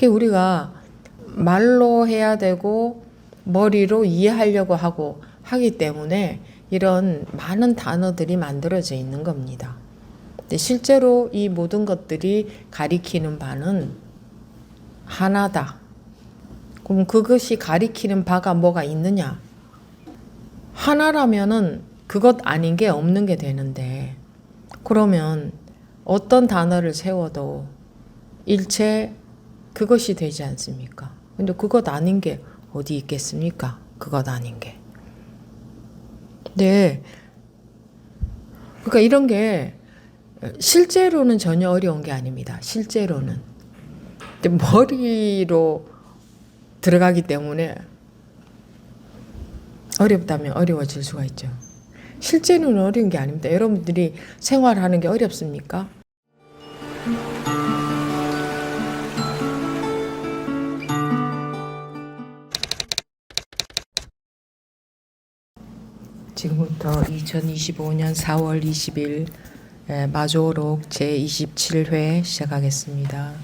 우리가 말로 해야 되고 머리로 이해하려고 하기 때문에 이런 많은 단어들이 만들어져 있는 겁니다. 근데 실제로 이 모든 것들이 가리키는 바는 하나다. 그럼 그것이 가리키는 바가 뭐가 있느냐? 하나라면은 그것 아닌 게 없는 게 되는데, 그러면 어떤 단어를 세워도 일체 그것이 되지 않습니까? 근데 그것 아닌 게 어디 있겠습니까? 그것 아닌 게. 네. 그러니까 이런 게 실제로는 전혀 어려운 게 아닙니다. 실제로는. 근데 머리로 들어가기 때문에 어렵다면 어려워질 수가 있죠. 실제로는 어려운 게 아닙니다. 여러분들이 생활하는 게 어렵습니까? 지금부터 2025년 4월 20일 마조록 제27회 시작하겠습니다.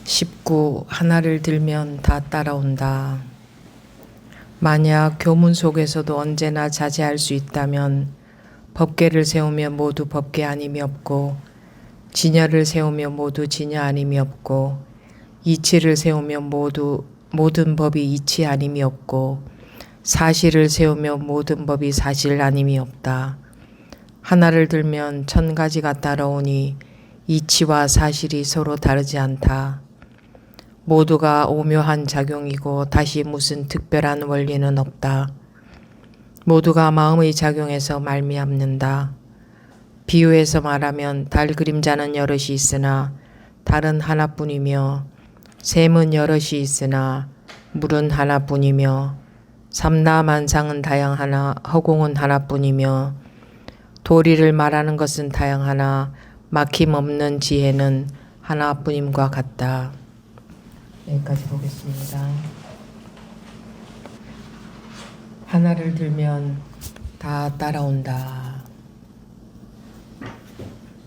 19. 하나를 들면 다 따라온다. 만약 교문 속에서도 언제나 자제할 수 있다면 법계를 세우면 모두 법계 아님이 없고, 진여를 세우면 모두 진여 아님이 없고, 이치를 세우면 모든 법이 이치 아님이 없고, 사실을 세우면 모든 법이 사실 아님이 없다. 하나를 들면 1000가지가 따라오니 이치와 사실이 서로 다르지 않다. 모두가 오묘한 작용이고 다시 무슨 특별한 원리는 없다. 모두가 마음의 작용에서 말미암는다. 비유해서 말하면 달 그림자는 여럿이 있으나 달은 하나뿐이며, 샘은 여럿이 있으나 물은 하나뿐이며, 삼라만상은 다양하나 허공은 하나뿐이며, 도리를 말하는 것은 다양하나 막힘없는 지혜는 하나뿐임과 같다. 여기까지 보겠습니다. 하나를 들면 다 따라온다.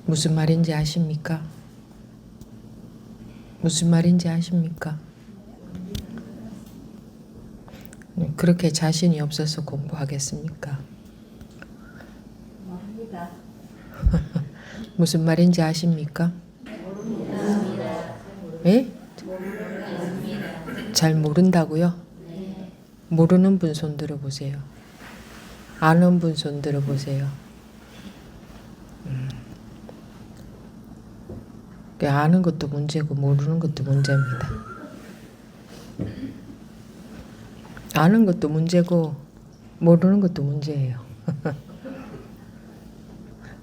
무슨 말인지 아십니까? 무슨 말인지 아십니까? 그렇게 자신이 없어서 공부하겠습니까? 모릅니다. 무슨 말인지 아십니까? 모릅니다. 예? 잘 모른다고요? 네. 모르는 분 손 들어보세요. 아는 분 손 들어보세요. 아는 것도 문제고 모르는 것도 문제입니다. 아는 것도 문제고 모르는 것도 문제예요.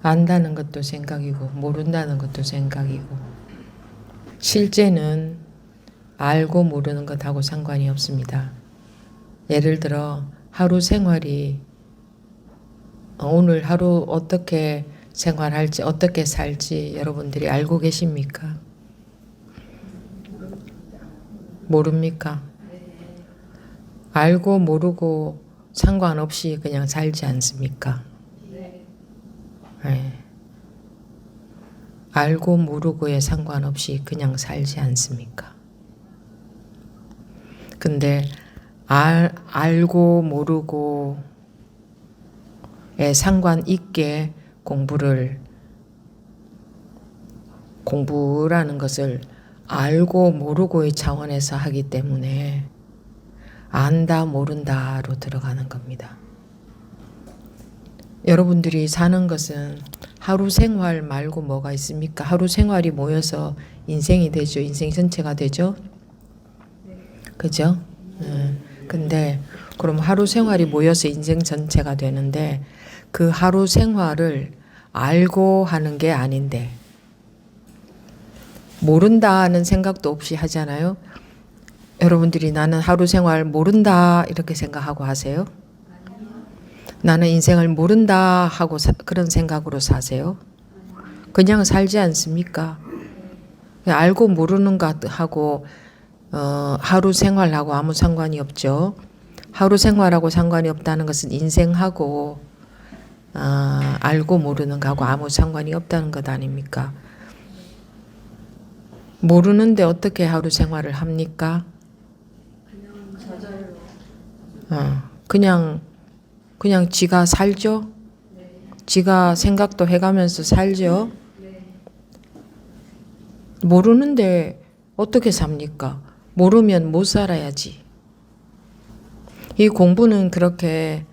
안다는 것도 생각이고 모른다는 것도 생각이고, 실제는 알고 모르는 것하고 상관이 없습니다. 예를 들어 하루 생활이 오늘 하루 어떻게 생활할지 어떻게 살지 여러분들이 알고 계십니까? 모릅니까? 알고 모르고 상관없이 그냥 살지 않습니까? 네. 알고 모르고에 상관없이 그냥 살지 않습니까? 근데 알고 모르고에 상관 있게 공부라는 것을 알고 모르고의 차원에서 하기 때문에 안다 모른다로 들어가는 겁니다. 여러분들이 사는 것은 하루 생활 말고 뭐가 있습니까? 하루 생활이 모여서 인생이 되죠. 인생 전체가 되죠. 그죠? 근데 그럼 하루 생활이 모여서 인생 전체가 되는데 그 하루 생활을 알고 하는 게 아닌데, 모른다는 생각도 없이 하잖아요. 여러분들이 나는 하루 생활 모른다 이렇게 생각하고 하세요? 나는 인생을 모른다 하고 그런 생각으로 사세요? 그냥 살지 않습니까? 알고 모르는 것하고 하루 생활하고 아무 상관이 없죠. 하루 생활하고 상관이 없다는 것은 인생하고 알고 모르는 거하고 아무 상관이 없다는 것 아닙니까? 모르는데 어떻게 하루 생활을 합니까? 그냥 저절로. 그냥 지가 살죠? 네. 지가 생각도 해가면서 살죠? 네. 모르는데 어떻게 삽니까? 모르면 못 살아야지. 이 공부는 그렇게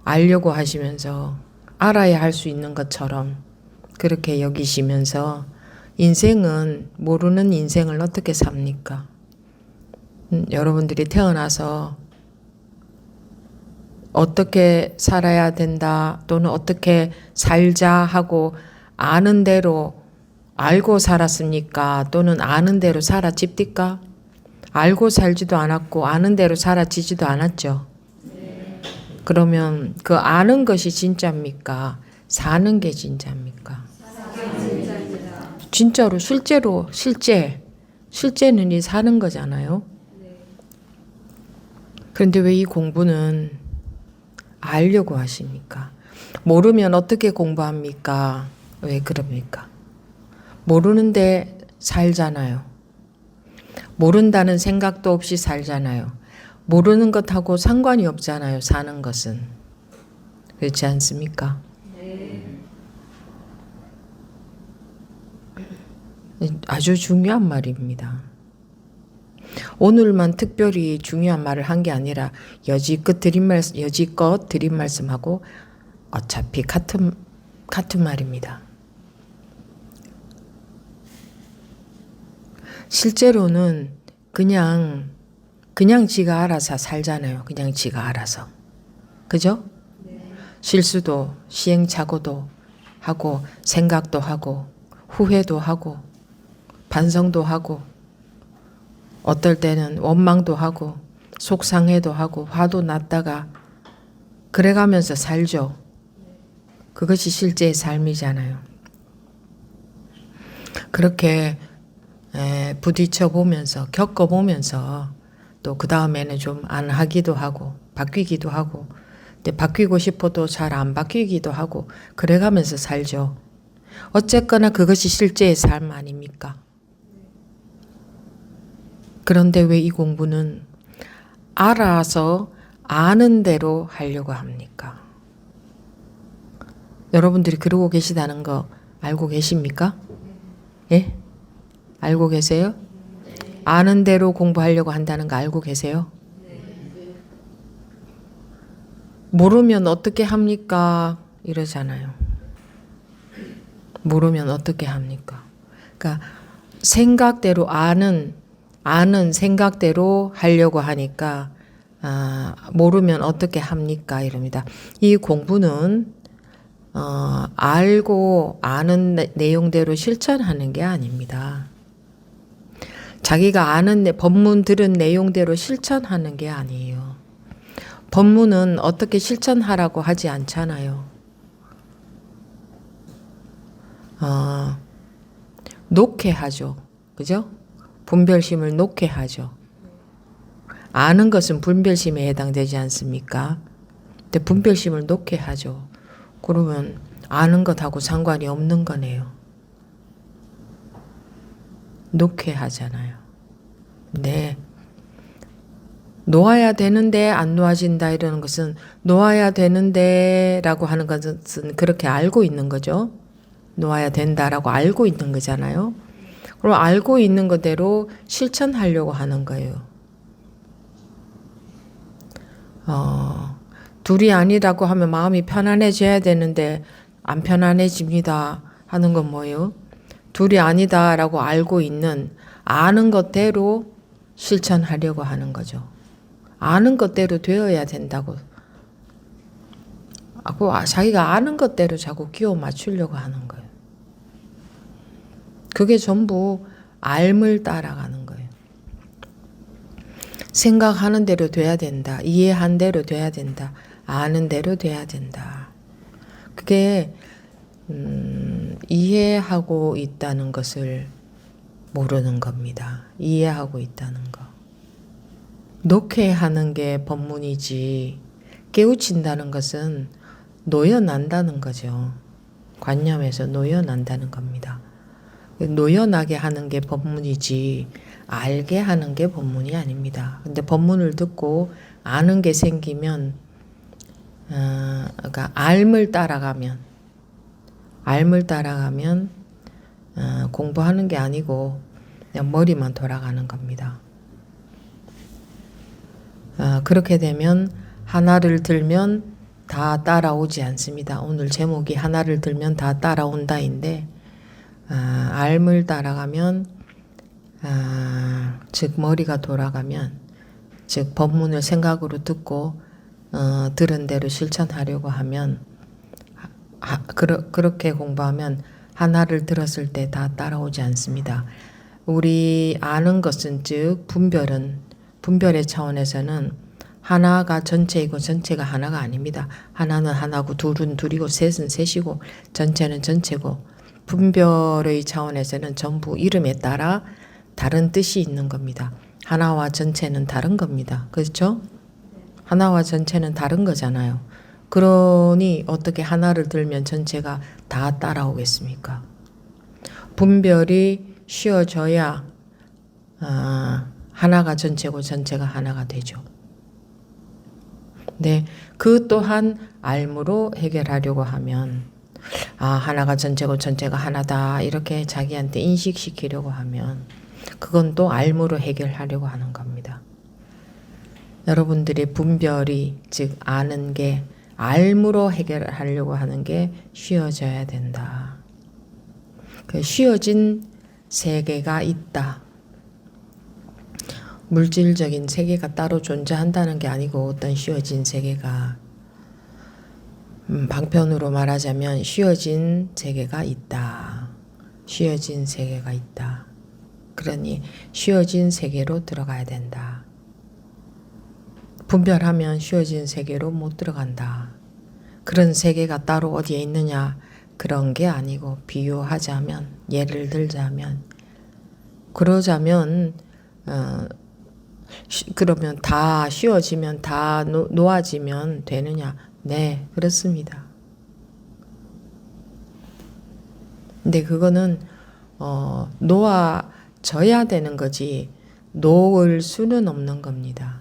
알려고 하시면서 알아야 할 수 있는 것처럼 그렇게 여기시면서 인생은 모르는 인생을 어떻게 삽니까? 여러분들이 태어나서 어떻게 살아야 된다 또는 어떻게 살자 하고 아는 대로 알고 살았습니까? 또는 아는 대로 살아집니까? 알고 살지도 않았고 아는 대로 살아지지도 않았죠. 그러면 그 아는 것이 진짜입니까? 사는 게 진짜입니까? 진짜로 실제는 이 사는 거잖아요. 그런데 왜 이 공부는 알려고 하십니까? 모르면 어떻게 공부합니까? 왜 그럽니까? 모르는데 살잖아요. 모른다는 생각도 없이 살잖아요. 모르는 것하고 상관이 없잖아요. 사는 것은. 그렇지 않습니까? 아주 중요한 말입니다. 오늘만 특별히 중요한 말을 한 게 아니라 여지껏 드린 말씀하고 어차피 같은 말입니다. 실제로는 그냥 지가 알아서 살잖아요. 그냥 지가 알아서. 그죠? 실수도 시행착오도 하고 생각도 하고 후회도 하고 반성도 하고 어떨 때는 원망도 하고 속상해도 하고 화도 났다가 그래가면서 살죠. 그것이 실제의 삶이잖아요. 그렇게 부딪혀 보면서 겪어 보면서 또 그 다음에는 좀 안 하기도 하고 바뀌기도 하고 근데 바뀌고 싶어도 잘 안 바뀌기도 하고 그래가면서 살죠. 어쨌거나 그것이 실제의 삶 아닙니까? 그런데 왜 이 공부는 알아서 아는 대로 하려고 합니까? 여러분들이 그러고 계시다는 거 알고 계십니까? 예? 알고 계세요? 아는 대로 공부하려고 한다는 거 알고 계세요? 모르면 어떻게 합니까? 이러잖아요. 모르면 어떻게 합니까? 그러니까 생각대로 아는 생각대로 하려고 하니까 모르면 어떻게 합니까? 이럽니다. 이 공부는 알고 아는 내용대로 실천하는 게 아닙니다. 자기가 아는 법문 들은 내용대로 실천하는 게 아니에요. 법문은 어떻게 실천하라고 하지 않잖아요. 놓게 하죠. 그죠? 분별심을 놓게 하죠. 아는 것은 분별심에 해당되지 않습니까? 근데 분별심을 놓게 하죠. 그러면 아는 것하고 상관이 없는 거네요. 놓게 하잖아요. 네. 놓아야 되는데 안 놓아진다 이러는 것은 놓아야 되는데 라고 하는 것은 그렇게 알고 있는 거죠. 놓아야 된다라고 알고 있는 거잖아요. 그럼 알고 있는 것대로 실천하려고 하는 거예요. 둘이 아니라고 하면 마음이 편안해져야 되는데 안 편안해집니다 하는 건 뭐예요? 둘이 아니다라고 알고 있는 아는 것대로 실천하려고 하는 거죠. 아는 것대로 되어야 된다고. 자기가 아는 것대로 자꾸 끼워 맞추려고 하는 거예요. 그게 전부 알물 따라가는 거예요. 생각하는 대로 돼야 된다. 이해한 대로 돼야 된다. 아는 대로 돼야 된다. 그게 이해하고 있다는 것을 모르는 겁니다. 이해하고 있다는 거. 놓게 하는 게 법문이지 깨우친다는 것은 놓여난다는 거죠. 관념에서 놓여난다는 겁니다. 노연하게 하는 게 법문이지 알게 하는 게 법문이 아닙니다. 근데 법문을 듣고 아는 게 생기면 그러니까 알을 따라가면 공부하는 게 아니고 그냥 머리만 돌아가는 겁니다. 그렇게 되면 하나를 들면 다 따라오지 않습니다. 오늘 제목이 하나를 들면 다 따라온다인데 알을 따라가면 즉 머리가 돌아가면 즉 법문을 생각으로 듣고 들은 대로 실천하려고 하면 그렇게 공부하면 하나를 들었을 때 다 따라오지 않습니다. 우리 아는 것은 즉 분별의 차원에서는 하나가 전체이고 전체가 하나가 아닙니다. 하나는 하나고 둘은 둘이고 셋은 셋이고 전체는 전체고 분별의 차원에서는 전부 이름에 따라 다른 뜻이 있는 겁니다. 하나와 전체는 다른 겁니다. 그렇죠? 하나와 전체는 다른 거잖아요. 그러니 어떻게 하나를 들면 전체가 다 따라오겠습니까? 분별이 쉬어져야 하나가 전체고 전체가 하나가 되죠. 네, 그 또한 알무로 해결하려고 하면 하나가 전체고 전체가 하나다 이렇게 자기한테 인식시키려고 하면 그건 또 알무로 해결하려고 하는 겁니다. 여러분들이 분별이 즉 아는 게 알무로 해결하려고 하는 게 쉬어져야 된다. 그 쉬어진 세계가 있다. 물질적인 세계가 따로 존재한다는 게 아니고 어떤 쉬어진 세계가 방편으로 말하자면 쉬어진 세계가 있다. 쉬어진 세계가 있다. 그러니 쉬어진 세계로 들어가야 된다. 분별하면 쉬어진 세계로 못 들어간다. 그런 세계가 따로 어디에 있느냐 그런 게 아니고 비유하자면 예를 들자면 그러자면 그러면 다 쉬어지면 다 놓아지면 되느냐? 네, 그렇습니다. 근데 그거는 놓아져야 되는 거지 놓을 수는 없는 겁니다.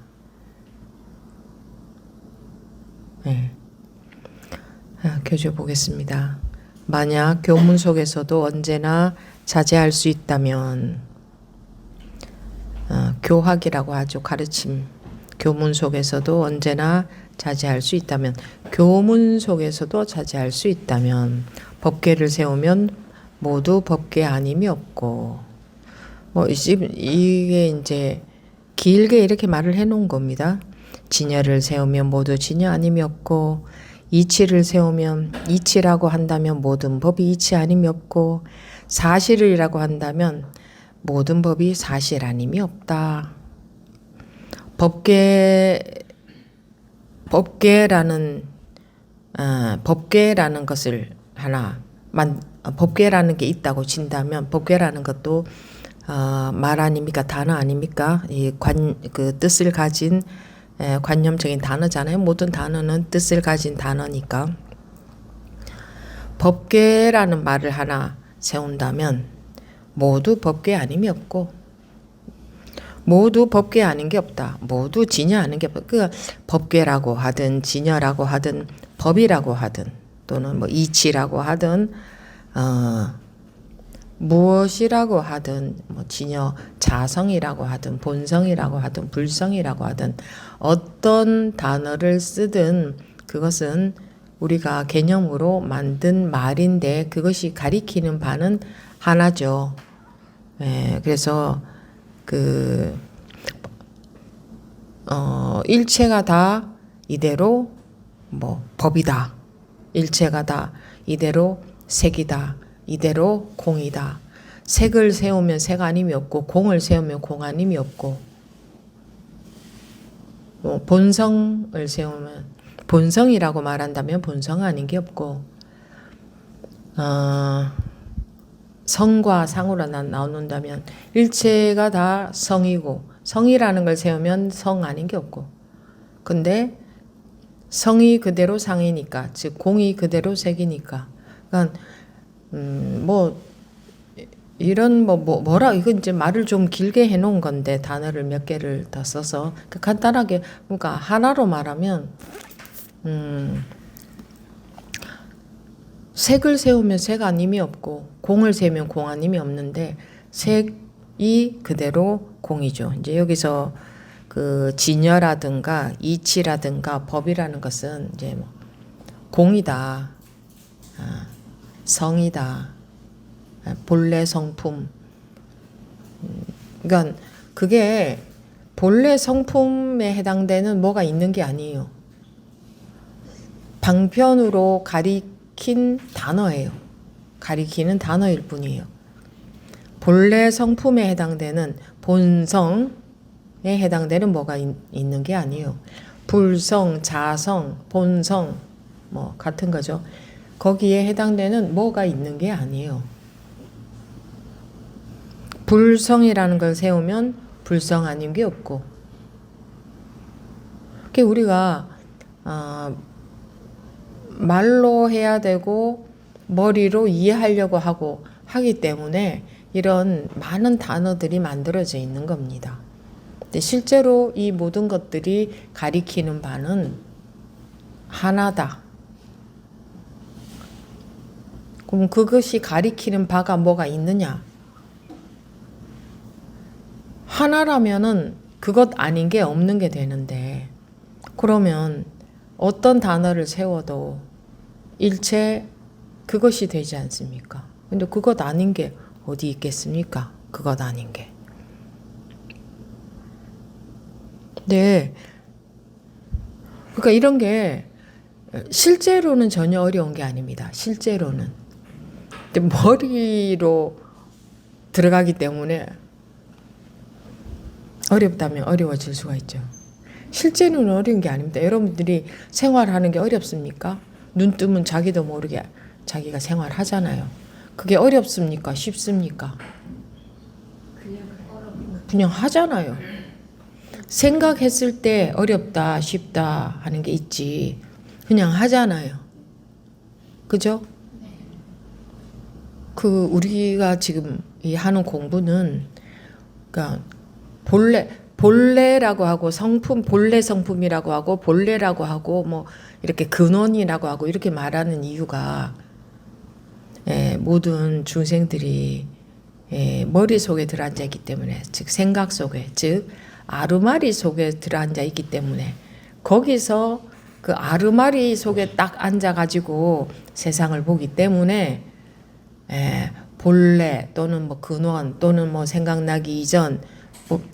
네. 교재 보겠습니다. 만약 교문 속에서도 언제나 자제할 수 있다면 교학이라고 하죠. 가르침. 교문 속에서도 언제나 자제할 수 있다면 교문 속에서도 자제할 수 있다면 법계를 세우면 모두 법계 아님이 없고 이게 이제 길게 이렇게 말을 해놓은 겁니다. 진여를 세우면 모두 진여 아님이 없고 이치를 세우면 이치라고 한다면 모든 법이 이치 아님이 없고 사실이라고 한다면 모든 법이 사실 아님이 없다. 법계라는 것을 법계라는 게 있다고 친다면 법계라는 것도 말 아닙니까? 단어 아닙니까? 그 뜻을 가진 관념적인 단어잖아요. 모든 단어는 뜻을 가진 단어니까 법계라는 말을 하나 세운다면 모두 법계 아님이 없고 모두 법계 아닌 게 없다. 모두 진여 아닌 게 없다. 그 법계라고 하든 진여라고 하든 법이라고 하든 또는 이치라고 하든 무엇이라고 하든 진여 자성이라고 하든 본성이라고 하든 불성이라고 하든 어떤 단어를 쓰든 그것은 우리가 개념으로 만든 말인데 그것이 가리키는 바는 하나죠. 그래서 일체가 다 이대로 법이다. 일체가 다 이대로 색이다. 이대로 공이다. 색을 세우면 색 아님이 없고 공을 세우면 공 아님이 없고 본성을 세우면 본성이라고 말한다면 본성 아닌 게 없고 성과 상으로 나눈다면 일체가 다 성이고 성이라는 걸 세우면 성 아닌 게 없고 근데 성이 그대로 상이니까 즉 공이 그대로 색이니까 그러니까 이런 뭐라 이건 이제 말을 좀 길게 해놓은 건데 단어를 몇 개를 더 써서 간단하게 그러니까 하나로 말하면 색을 세우면 색 아님이 없고 공을 세우면 공 아님이 없는데 색이 그대로 공이죠. 이제 여기서 그 진여라든가 이치라든가 법이라는 것은 이제 뭐 공이다, 성이다, 본래 성품. 그러니까 그게 본래 성품에 해당되는 뭐가 있는 게 아니에요. 방편으로 가리킨 단어예요. 가리키는 단어일 뿐이에요. 본래 성품에 해당되는 본성에 해당되는 뭐가 있는 게 아니에요. 불성, 자성, 본성 뭐 같은 거죠. 거기에 해당되는 뭐가 있는 게 아니에요. 불성이라는 걸 세우면 불성 아닌 게 없고. 그게 우리가 말로 해야 되고 머리로 이해하려고 하고 하기 때문에 이런 많은 단어들이 만들어져 있는 겁니다. 근데 실제로 이 모든 것들이 가리키는 바는 하나다. 그럼 그것이 가리키는 바가 뭐가 있느냐? 하나라면은 그것 아닌 게 없는 게 되는데 그러면 어떤 단어를 세워도 일체 그것이 되지 않습니까? 근데 그것 아닌 게 어디 있겠습니까? 그것 아닌 게. 네. 그러니까 이런 게 실제로는 전혀 어려운 게 아닙니다. 실제로는. 근데 머리로 들어가기 때문에 어렵다면 어려워질 수가 있죠. 실제로는 어려운 게 아닙니다. 여러분들이 생활하는 게 어렵습니까? 눈 뜨면 자기도 모르게 자기가 생활하잖아요. 그게 어렵습니까? 쉽습니까? 그냥 하잖아요. 생각했을 때 어렵다, 쉽다 하는 게 있지. 그냥 하잖아요. 그죠? 그 우리가 지금 이 하는 공부는 그러니까 본래라고 하고 성품, 본래 성품이라고 하고 본래라고 하고 뭐 이렇게 근원이라고 하고 이렇게 말하는 이유가 모든 중생들이 머릿속에 들어앉아 있기 때문에, 즉 생각 속에, 즉 아르마리 속에 들어앉아 있기 때문에 거기서 그 아르마리 속에 딱 앉아가지고 세상을 보기 때문에 본래 또는 뭐 근원 또는 뭐 생각나기 이전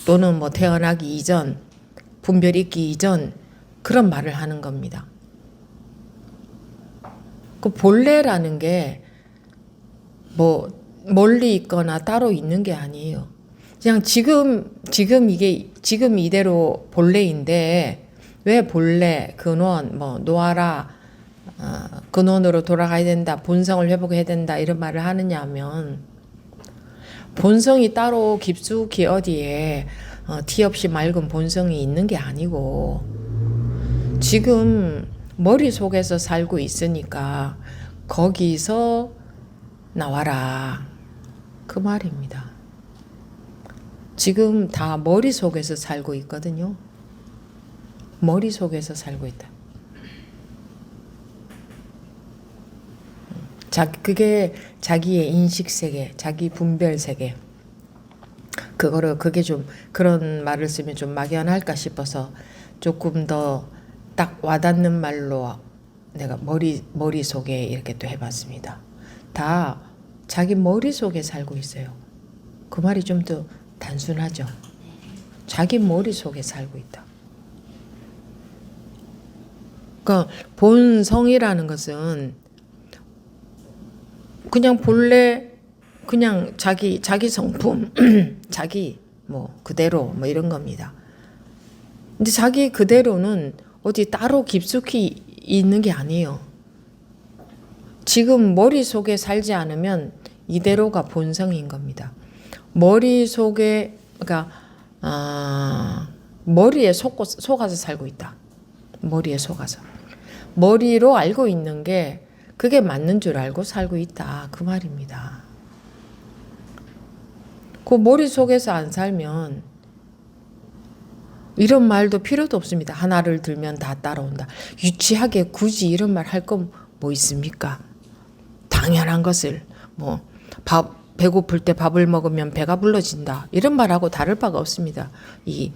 또는 뭐 태어나기 이전 분별 있기 이전 그런 말을 하는 겁니다. 그 본래라는 게 뭐 멀리 있거나 따로 있는 게 아니에요. 그냥 지금 이대로 본래인데 왜 본래, 근원, 뭐 노아라, 근원으로 돌아가야 된다, 본성을 회복해야 된다 이런 말을 하느냐 하면 본성이 따로 깊숙이 어디에 티 없이 맑은 본성이 있는 게 아니고 지금 머릿속에서 살고 있으니까 거기서 나와라 그 말입니다. 지금 다 머릿속에서 살고 있거든요. 머릿속에서 살고 있다. 그게 자기의 인식세계, 자기 분별세계. 그게 좀 그런 말을 쓰면 좀 막연할까 싶어서 조금 더 딱 와닿는 말로 내가 머릿속에 이렇게 또 해봤습니다. 다 자기 머릿속에 살고 있어요. 그 말이 좀 더 단순하죠. 자기 머릿속에 살고 있다. 그러니까 본성이라는 것은 그냥 본래 그냥 자기 성품 자기 뭐 그대로 뭐 이런 겁니다. 근데 자기 그대로는 어디 따로 깊숙이 있는 게 아니에요. 지금 머릿속에 살지 않으면 이대로가 본성인 겁니다. 머릿속에 그러니까 머리에 속아서 살고 있다. 머리에 속아서. 머리로 알고 있는 게 그게 맞는 줄 알고 살고 있다. 그 말입니다. 그 머릿속에서 안 살면 이런 말도 필요도 없습니다. 하나를 들면 다 따라온다. 유치하게 굳이 이런 말 할 건 뭐 있습니까? 당연한 것을 배고플 때 밥을 먹으면 배가 불러진다. 이런 말하고 다를 바가 없습니다. 이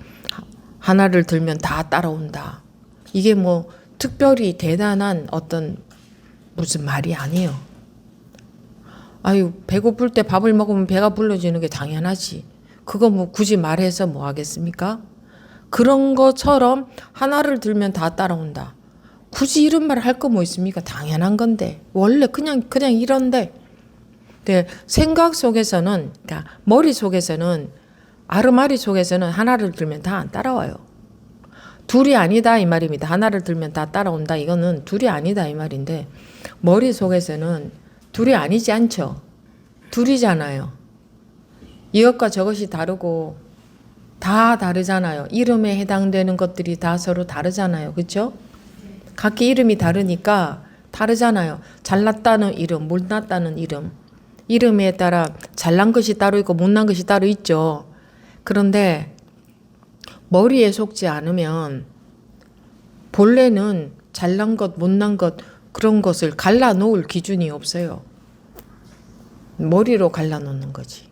하나를 들면 다 따라온다. 이게 뭐 특별히 대단한 어떤 무슨 말이 아니에요. 아유, 배고플 때 밥을 먹으면 배가 불러지는 게 당연하지. 그거 뭐 굳이 말해서 뭐 하겠습니까? 그런 것처럼 하나를 들면 다 따라온다. 굳이 이런 말 할 거 뭐 있습니까? 당연한 건데. 원래 그냥 이런데. 근데 생각 속에서는, 그러니까 머릿속에서는, 아르마리 속에서는 하나를 들면 다 안 따라와요. 둘이 아니다 이 말입니다. 하나를 들면 다 따라온다. 이거는 둘이 아니다 이 말인데 머릿속에서는 둘이 아니지 않죠. 둘이잖아요. 이것과 저것이 다르고 다 다르잖아요. 이름에 해당되는 것들이 다 서로 다르잖아요. 그렇죠? 각기 이름이 다르니까 다르잖아요. 잘났다는 이름, 못났다는 이름. 이름에 따라 잘난 것이 따로 있고 못난 것이 따로 있죠. 그런데 머리에 속지 않으면 본래는 잘난 것, 못난 것 그런 것을 갈라놓을 기준이 없어요. 머리로 갈라놓는 거지.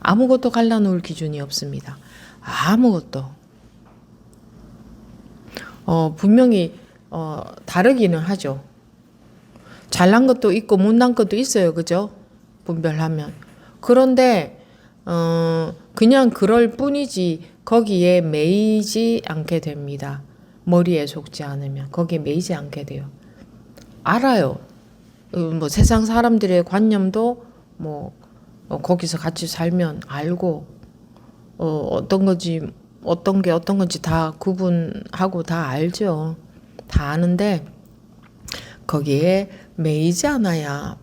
아무것도 갈라놓을 기준이 없습니다. 아무것도. 분명히 다르기는 하죠. 잘난 것도 있고 못난 것도 있어요. 그죠? 분별하면. 그런데 그냥 그럴 뿐이지 거기에 매이지 않게 됩니다. 머리에 속지 않으면 거기에 매이지 않게 돼요. 알아요. 뭐 세상 사람들의 관념도 거기서 같이 살면 알고 어떤 게 어떤 건지 다 구분하고 다 알죠. 다 아는데 거기에 매이지 않아야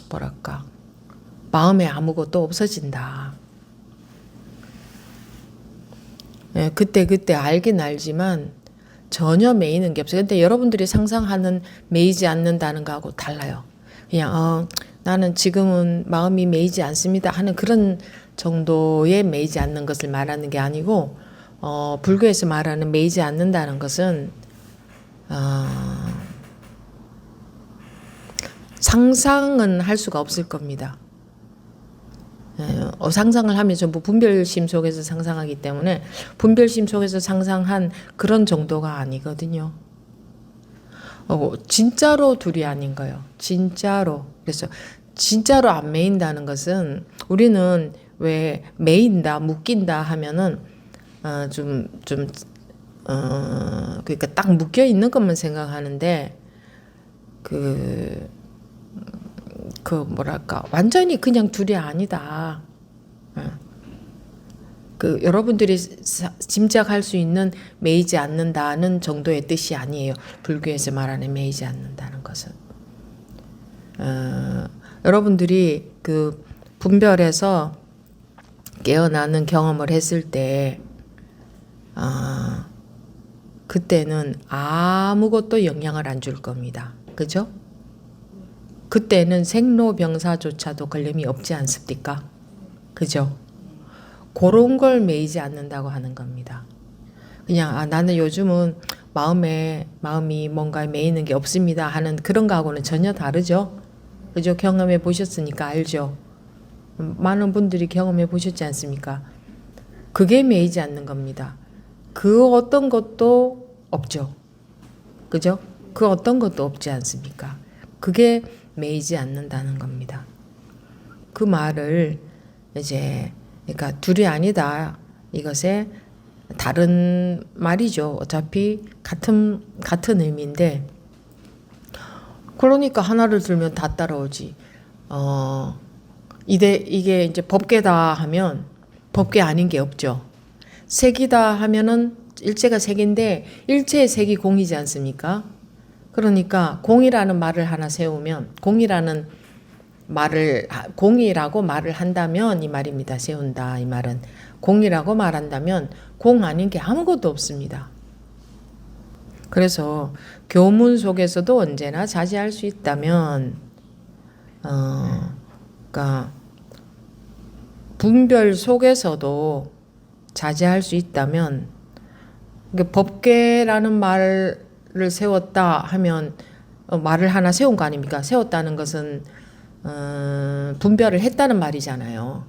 뭐랄까 마음에 아무것도 없어진다. 예, 그때 알긴 알지만 전혀 매이는 게 없어요. 근데 여러분들이 상상하는 매이지 않는다는 거하고 달라요. 그냥 나는 지금은 마음이 매이지 않습니다 하는 그런 정도의 매이지 않는 것을 말하는 게 아니고 불교에서 말하는 매이지 않는다는 것은 상상은 할 수가 없을 겁니다. 상상을 하면 전부 분별심 속에서 상상하기 때문에 분별심 속에서 상상한 그런 정도가 아니거든요. 진짜로 둘이 아닌 거예요. 진짜로. 그래서 진짜로 안 매인다는 것은 우리는 왜 매인다, 묶인다 하면은 그러니까 딱 묶여 있는 것만 생각하는데 뭐랄까 완전히 그냥 둘이 아니다. 여러분들이 짐작할 수 있는 매이지 않는다는 정도의 뜻이 아니에요. 불교에서 말하는 매이지 않는다는 것은 여러분들이 그 분별에서 깨어나는 경험을 했을 때 그때는 아무것도 영향을 안 줄 겁니다. 그죠? 그때는 생로병사조차도 걸림이 없지 않습니까? 그죠? 그런 걸 매이지 않는다고 하는 겁니다. 그냥 나는 요즘은 마음이 뭔가에 매이는 게 없습니다 하는 그런 거하고는 전혀 다르죠. 그죠? 경험해 보셨으니까 알죠. 많은 분들이 경험해 보셨지 않습니까? 그게 매이지 않는 겁니다. 그 어떤 것도 없죠. 그죠? 그 어떤 것도 없지 않습니까? 그게 매이지 않는다는 겁니다. 그 말을 그러니까 둘이 아니다. 이것에 다른 말이죠. 어차피 같은 의미인데 그러니까 하나를 들면 다 따라오지. 이게 이제 법계다 하면 법계 아닌 게 없죠. 색이다 하면은 일체가 색인데 일체의 색이 공이지 않습니까? 그러니까 공이라는 말을 하나 세우면 공이라고 말을 한다면 이 말입니다. 세운다 이 말은 공이라고 말한다면 공 아닌 게 아무것도 없습니다. 그래서 교문 속에서도 언제나 자제할 수 있다면, 그러니까 분별 속에서도 자제할 수 있다면, 법계라는 말을 세웠다 하면 말을 하나 세운 거 아닙니까? 세웠다는 것은 분별을 했다는 말이잖아요.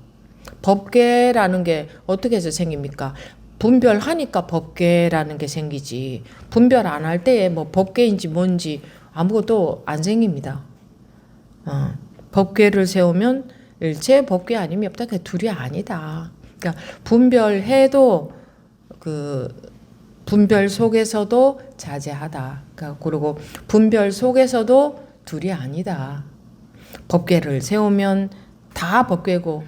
법계라는 게 어떻게 해서 생깁니까? 분별하니까 법계라는 게 생기지. 분별 안 할 때에 뭐 법계인지 뭔지 아무것도 안 생깁니다. 법계를 세우면 일체 법계 아님이 없다. 그 둘이 아니다. 그러니까 분별해도 분별 속에서도 자제하다. 그러니까 그리고 분별 속에서도 둘이 아니다. 법계를 세우면 다 법계고,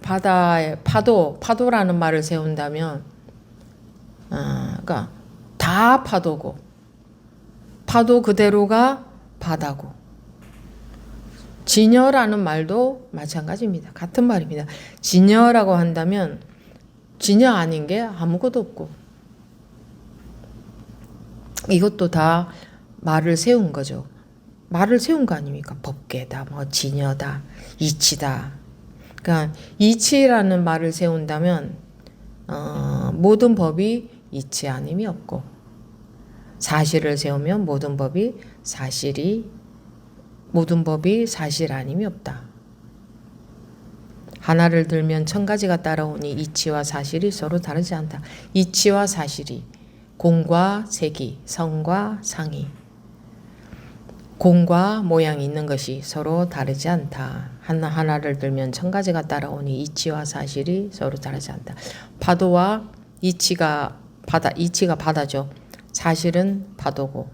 바다의 파도라는 말을 세운다면, 그러니까 다 파도고, 파도 그대로가 바다고, 진여라는 말도 마찬가지입니다. 같은 말입니다. 진여라고 한다면 진여 아닌 게 아무것도 없고, 이것도 다 말을 세운 거죠. 말을 세운 거 아닙니까? 법계다, 뭐 진여다, 이치다. 그러니까 이치라는 말을 세운다면 모든 법이 이치 아님이 없고, 사실을 세우면 모든 법이 사실 아님이 없다. 하나를 들면 천 가지가 따라오니 이치와 사실이 서로 다르지 않다. 이치와 사실이 공과 색이, 성과 상이, 공과 모양이 있는 것이 서로 다르지 않다. 하나를 들면 천 가지가 따라오니 이치와 사실이 서로 다르지 않다. 파도와 이치가 바다죠. 사실은 파도고,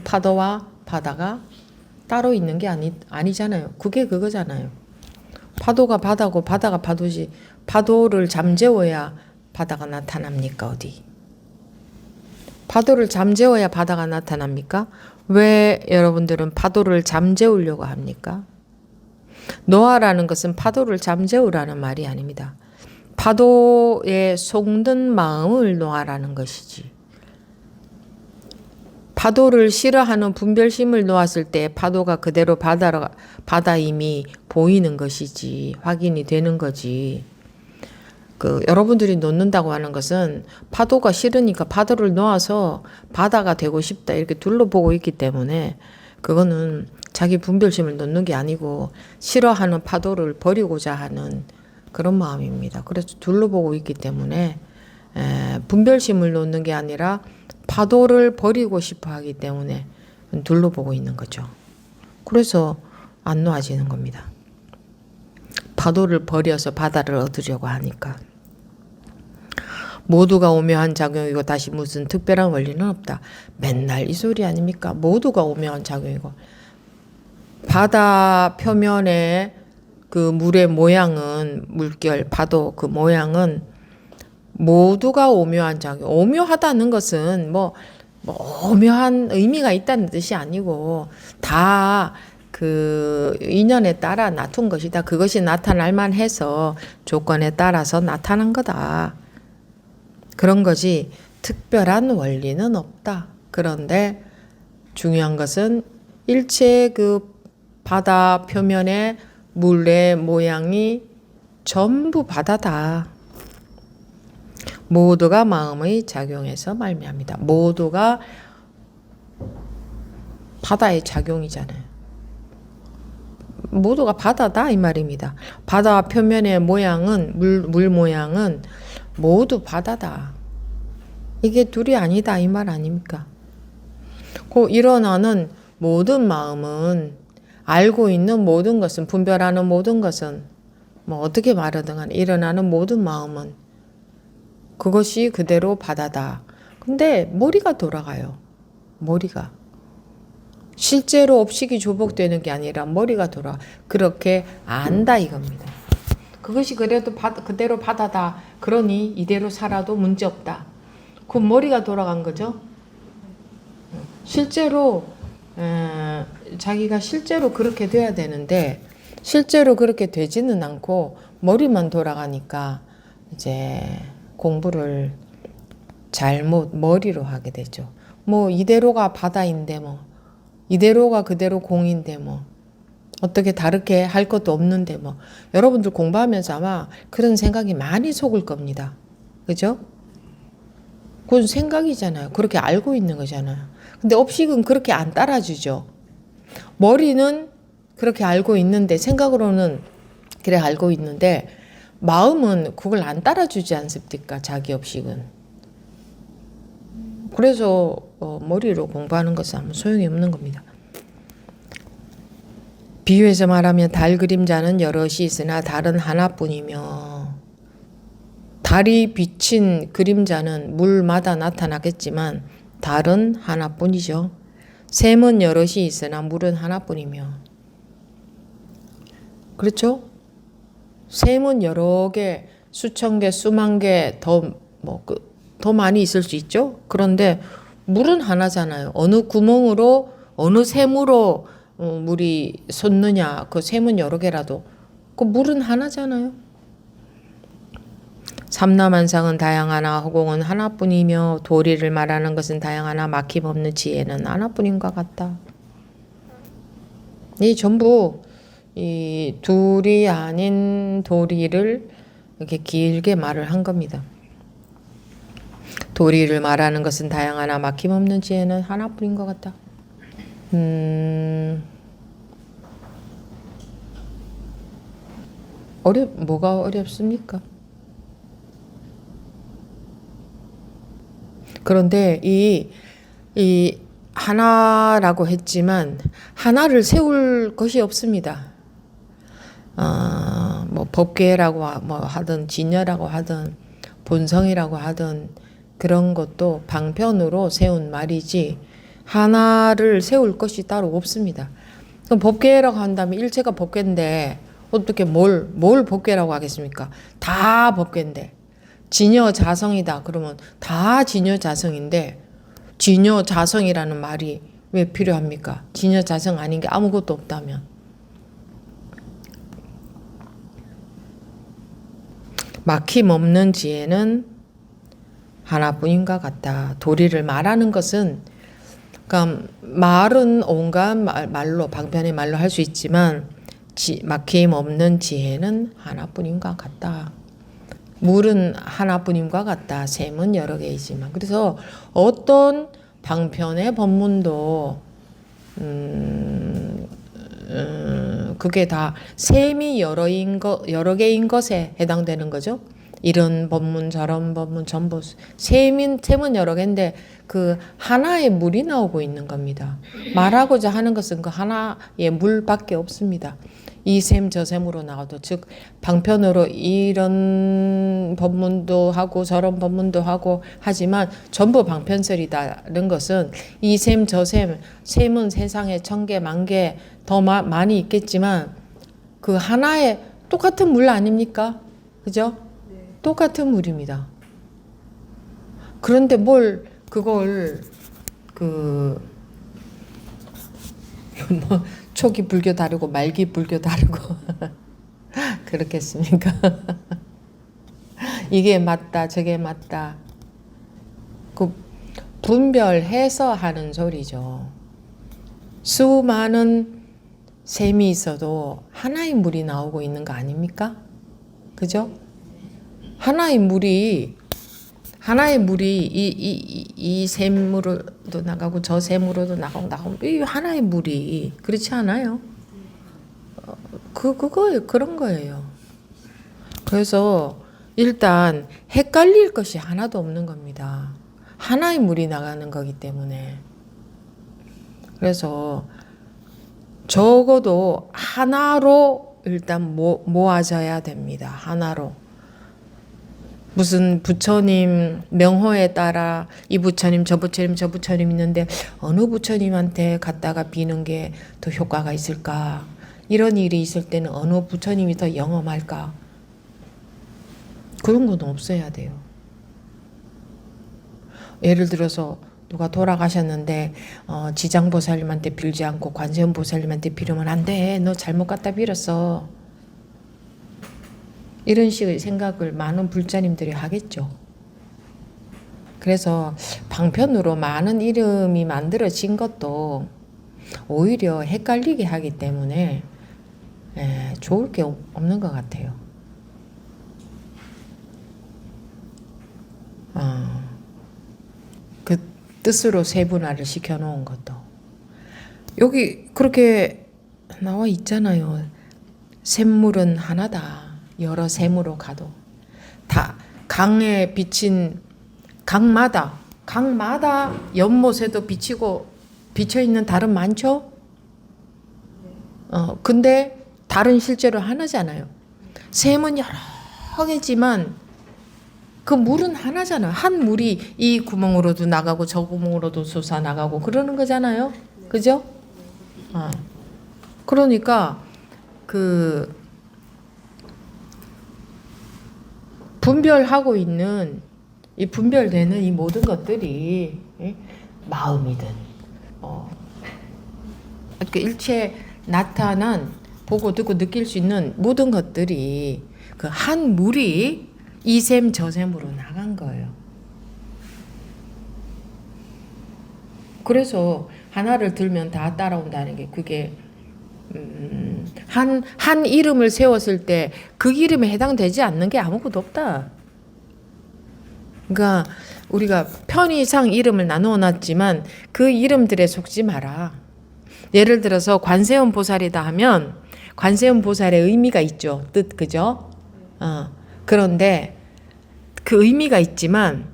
파도와 바다가 따로 있는 게 아니잖아요. 그게 그거잖아요. 파도가 바다고 바다가 파도지, 파도를 잠재워야 바다가 나타납니까? 어디? 파도를 잠재워야 바다가 나타납니까? 왜 여러분들은 파도를 잠재우려고 합니까? 노아라는 것은 파도를 잠재우라는 말이 아닙니다. 파도에 속는 마음을 놓아라는 것이지. 파도를 싫어하는 분별심을 놓았을 때 파도가 그대로 바다임이 보이는 것이지, 확인이 되는 거지. 여러분들이 놓는다고 하는 것은 파도가 싫으니까 파도를 놓아서 바다가 되고 싶다 이렇게 둘러보고 있기 때문에, 그거는 자기 분별심을 놓는 게 아니고 싫어하는 파도를 버리고자 하는 그런 마음입니다. 그래서 둘러보고 있기 때문에 분별심을 놓는 게 아니라 파도를 버리고 싶어 하기 때문에 둘러보고 있는 거죠. 그래서 안 놓아지는 겁니다. 파도를 버려서 바다를 얻으려고 하니까. 모두가 오묘한 작용이고 다시 무슨 특별한 원리는 없다. 맨날 이 소리 아닙니까? 모두가 오묘한 작용이고. 바다 표면에 그 물의 모양은, 물결, 파도 그 모양은 모두가 오묘한 작용. 오묘하다는 것은 뭐 오묘한 의미가 있다는 뜻이 아니고 다 그 인연에 따라 나툰 것이다. 그것이 나타날 만해서 조건에 따라서 나타난 거다. 그런 거지 특별한 원리는 없다. 그런데 중요한 것은 일체 그 바다 표면의 물의 모양이 전부 바다다. 모두가 마음의 작용에서 말미암니다. 모두가 바다의 작용이잖아요. 모두가 바다다 이 말입니다. 바다 표면의 모양은, 물 모양은 모두 바다다. 이게 둘이 아니다 이 말 아닙니까? 그 일어나는 모든 마음은, 알고 있는 모든 것은, 분별하는 모든 것은, 뭐 어떻게 말하든 간에 일어나는 모든 마음은 그것이 그대로 바다다. 근데 머리가 돌아가요. 머리가. 실제로 업식이 조복되는 게 아니라 머리가 돌아. 그렇게 안다 이겁니다. 그것이 그래도 그대로 바다다. 그러니 이대로 살아도 문제없다. 그 머리가 돌아간 거죠. 실제로 자기가 실제로 그렇게 돼야 되는데 실제로 그렇게 되지는 않고 머리만 돌아가니까 이제 공부를 잘못 머리로 하게 되죠. 뭐 이대로가 바다인데 뭐 이대로가 그대로 공인데 뭐 어떻게 다르게 할 것도 없는데 뭐 여러분들 공부하면서 아마 그런 생각이 많이 속을 겁니다. 그죠? 그건 생각이잖아요. 그렇게 알고 있는 거잖아요. 근데 업식은 그렇게 안 따라주죠. 머리는 그렇게 알고 있는데 생각으로는 그래 알고 있는데 마음은 그걸 안 따라주지 않습니까? 자기 업식은. 그래서 머리로 공부하는 것은 아무 소용이 없는 겁니다. 비유해서 말하면 달 그림자는 여럿이 있으나 달은 하나뿐이며 달이 비친 그림자는 물마다 나타나겠지만 달은 하나뿐이죠. 샘은 여럿이 있으나 물은 하나뿐이며 그렇죠? 샘은 여러 개, 수천 개, 수만 개 더 많이 있을 수 있죠. 그런데 물은 하나잖아요. 어느 구멍으로 어느 샘으로 물이 솟느냐 그 샘은 여러 개라도 그 물은 하나잖아요. 삼라만상은 다양하나 허공은 하나뿐이며 도리를 말하는 것은 다양하나 막힘없는 지혜는 하나뿐인가 같다. 이 전부 이 둘이 아닌 도리를 이렇게 길게 말을 한 겁니다. 도리를 말하는 것은 다양하나 막힘없는 지혜는 하나뿐인 것 같다. 뭐가 어렵습니까? 그런데 이 하나라고 했지만 하나를 세울 것이 없습니다. 뭐 법계라고 뭐 하든 진여라고 하든 본성이라고 하든 그런 것도 방편으로 세운 말이지 하나를 세울 것이 따로 없습니다. 그럼 법계라고 한다면 일체가 법계인데 어떻게 뭘 법계라고 하겠습니까? 다 법계인데 진여자성이다 그러면 다 진여자성인데 진여자성이라는 말이 왜 필요합니까? 진여자성 아닌 게 아무것도 없다면. 막힘없는 지혜는 하나뿐인가 같다. 도리를 말하는 것은 그러니까 말은 온갖 말로 방편의 말로 할 수 있지만 막힘없는 지혜는 하나뿐인가 같다. 물은 하나뿐인가 같다. 샘은 여러 개이지만 그래서 어떤 방편의 법문도 그게 다 셈이 여러 개인 것에 해당되는 거죠. 이런 법문 저런 법문 전부 셈은 여러 개인데 그 하나의 물이 나오고 있는 겁니다. 말하고자 하는 것은 그 하나의 물밖에 없습니다. 이 셈 저 셈으로 나와도 즉 방편으로 이런 법문도 하고 저런 법문도 하고 하지만 전부 방편설이다는 것은 이 셈 저 셈 셈은 세상에 1000개 10,000개 더 많이 있겠지만 그 하나의 똑같은 물 아닙니까? 그죠? 네. 똑같은 물입니다. 그런데 뭘 그걸 뭐 초기 불교 다르고 말기 불교 다르고 그렇겠습니까? 이게 맞다 저게 맞다 그 분별해서 하는 소리죠. 수많은 셈이 있어도 하나의 물이 나오고 있는 거 아닙니까? 그죠? 하나의 물이 이 샘으로도 나가고 저 샘으로도 나가고 이 하나의 물이 그렇지 않아요? 그거예요. 그런 거예요. 그래서 일단 헷갈릴 것이 하나도 없는 겁니다. 하나의 물이 나가는 거기 때문에. 그래서 적어도 하나로 일단 모아져야 됩니다. 하나로. 무슨 부처님 명호에 따라 이 부처님 저 부처님 있는데 어느 부처님한테 갔다가 비는 게 더 효과가 있을까? 이런 일이 있을 때는 어느 부처님이 더 영험할까? 그런 건 없어야 돼요. 예를 들어서 누가 돌아가셨는데 지장보살님한테 빌지 않고 관세음보살님한테 빌으면 안 돼. 너 잘못 갖다 빌었어. 이런 식의 생각을 많은 불자님들이 하겠죠. 그래서 방편으로 많은 이름이 만들어진 것도 오히려 헷갈리게 하기 때문에 좋을 게 없는 것 같아요. 그 뜻으로 세분화를 시켜놓은 것도 여기 그렇게 나와 있잖아요. 샘물은 하나다. 여러 샘으로 가도 다 강에 비친 강마다 연못에도 비쳐 있는 달은 많죠. 근데 달은 실제로 하나잖아요. 샘은 여러 개지만 그 물은 하나잖아요. 한 물이 이 구멍으로도 나가고 저 구멍으로도 솟아 나가고 그러는 거잖아요. 그죠? 그러니까 그 분별하고 있는 이 분별되는 이 모든 것들이 마음이든 이렇게 일체 나타난 보고 듣고 느낄 수 있는 모든 것들이 그 한 물이 이 샘 저 샘으로 나간 거예요. 그래서 하나를 들면 다 따라온다는 게 그게 한 이름을 세웠을 때 그 이름에 해당되지 않는 게 아무것도 없다. 그러니까 우리가 편의상 이름을 나누어 놨지만 그 이름들에 속지 마라. 예를 들어서 관세음 보살이다 하면 관세음 보살의 의미가 있죠. 뜻 그죠? 그런데 그 의미가 있지만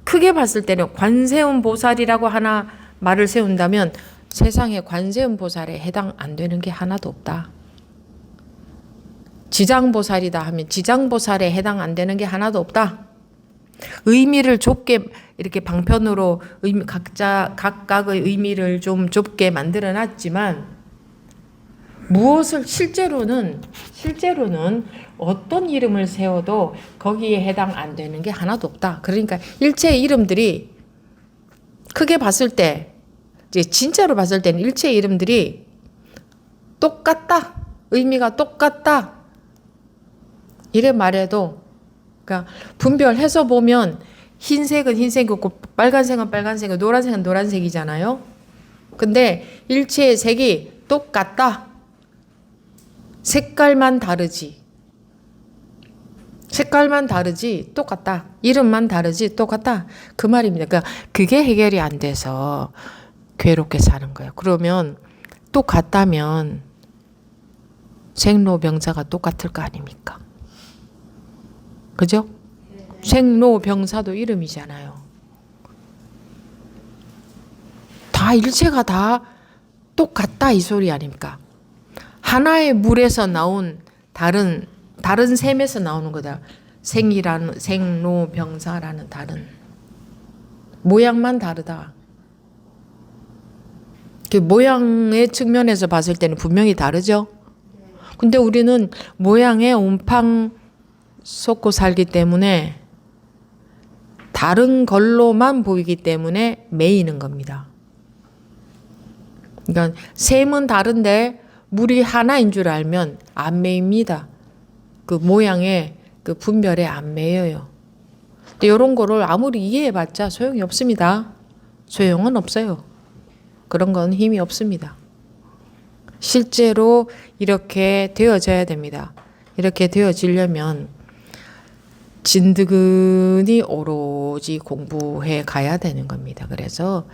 크게 봤을 때는 관세음 보살이라고 하나 말을 세운다면 세상에 관세음 보살에 해당 안 되는 게 하나도 없다. 지장보살이다 하면 지장보살에 해당 안 되는 게 하나도 없다. 의미를 좁게 이렇게 방편으로 각각의 의미를 좀 좁게 만들어 놨지만 무엇을 실제로는 어떤 이름을 세워도 거기에 해당 안 되는 게 하나도 없다. 그러니까 일체의 이름들이 크게 봤을 때 이제 진짜로 봤을 때는 일체의 이름들이 똑같다. 의미가 똑같다. 이래 말해도 그러니까 분별해서 보면 흰색은 흰색이고 빨간색은 빨간색이고 노란색은 노란색이잖아요. 근데 일체의 색이 똑같다. 색깔만 다르지 똑같다. 이름만 다르지 똑같다. 그 말입니다. 그러니까 그게 해결이 안 돼서 괴롭게 사는 거예요. 그러면 똑같다면 생로병사가 똑같을 거 아닙니까? 그죠? 생로병사도 이름이잖아요. 다 일체가 다 똑같다 이 소리 아닙니까? 하나의 물에서 나온 다른 샘에서 나오는 거다. 생로병사라는 다른 모양만 다르다. 그 모양의 측면에서 봤을 때는 분명히 다르죠. 근데 우리는 모양에 온팡 속고 살기 때문에 다른 걸로만 보이기 때문에 매이는 겁니다. 그러니까 샘은 다른데 물이 하나인 줄 알면 안 매입니다. 그 모양에 그 분별에 안 매여요. 근데 이런 거를 아무리 이해해봤자 소용이 없습니다. 소용은 없어요. 그런 건 힘이 없습니다. 실제로 이렇게 되어져야 됩니다. 이렇게 되어지려면 진드근이 오로지 공부해 가야 되는 겁니다. 그래서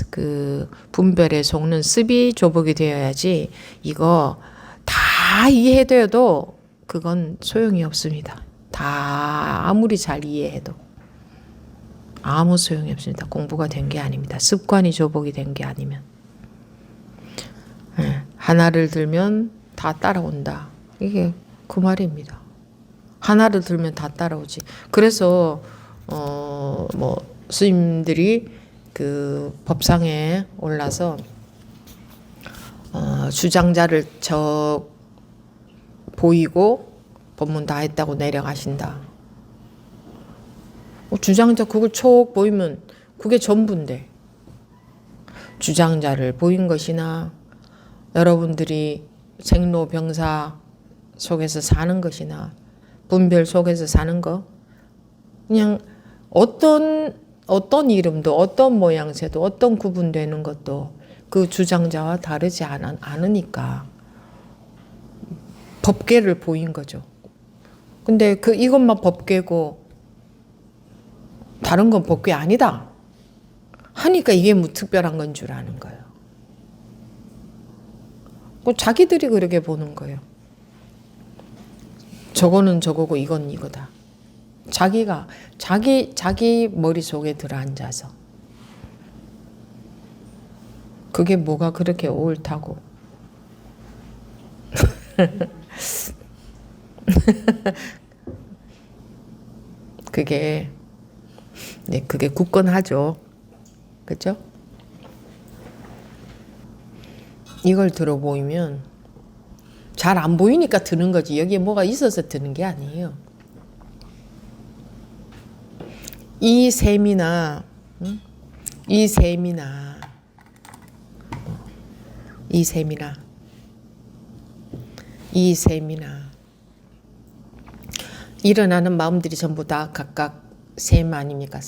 그 분별에 속는 습이 조복이 되어야지 이거 다 이해돼도 그건 소용이 없습니다. 다 아무리 잘 이해해도 아무 소용이 없습니다. 공부가 된 게 아닙니다. 습관이 조복이 된 게 아니면. 하나를 들면 다 따라온다. 이게 그 말입니다. 하나를 들면 다 따라오지. 그래서 뭐 스님들이 그 법상에 올라서 주장자를 보이고 법문 다 했다고 내려가신다. 주장자 그걸 촉 보이면 그게 전부인데 주장자를 보인 것이나 여러분들이 생로병사 속에서 사는 것이나 분별 속에서 사는 거 그냥 어떤 어떤 이름도 어떤 모양새도 어떤 구분되는 것도 그 주장자와 다르지 않으니까 법계를 보인 거죠. 근데 이것만 법계고 다른 건 법계 아니다 하니까 이게 뭐 특별한 건 줄 아는 거예요. 자기들이 그렇게 보는 거예요. 저거는 저거고 이건 이거다. 자기가 자기 머릿속에 들어앉아서 그게 뭐가 그렇게 옳다고. 그게 굳건하죠. 그죠? 이걸 들어보이면 잘 안 보이니까 드는 거지. 여기에 뭐가 있어서 드는 게 아니에요. 이 셈이나 일어나는 마음들이 전부 다 각각 셈 아닙니까?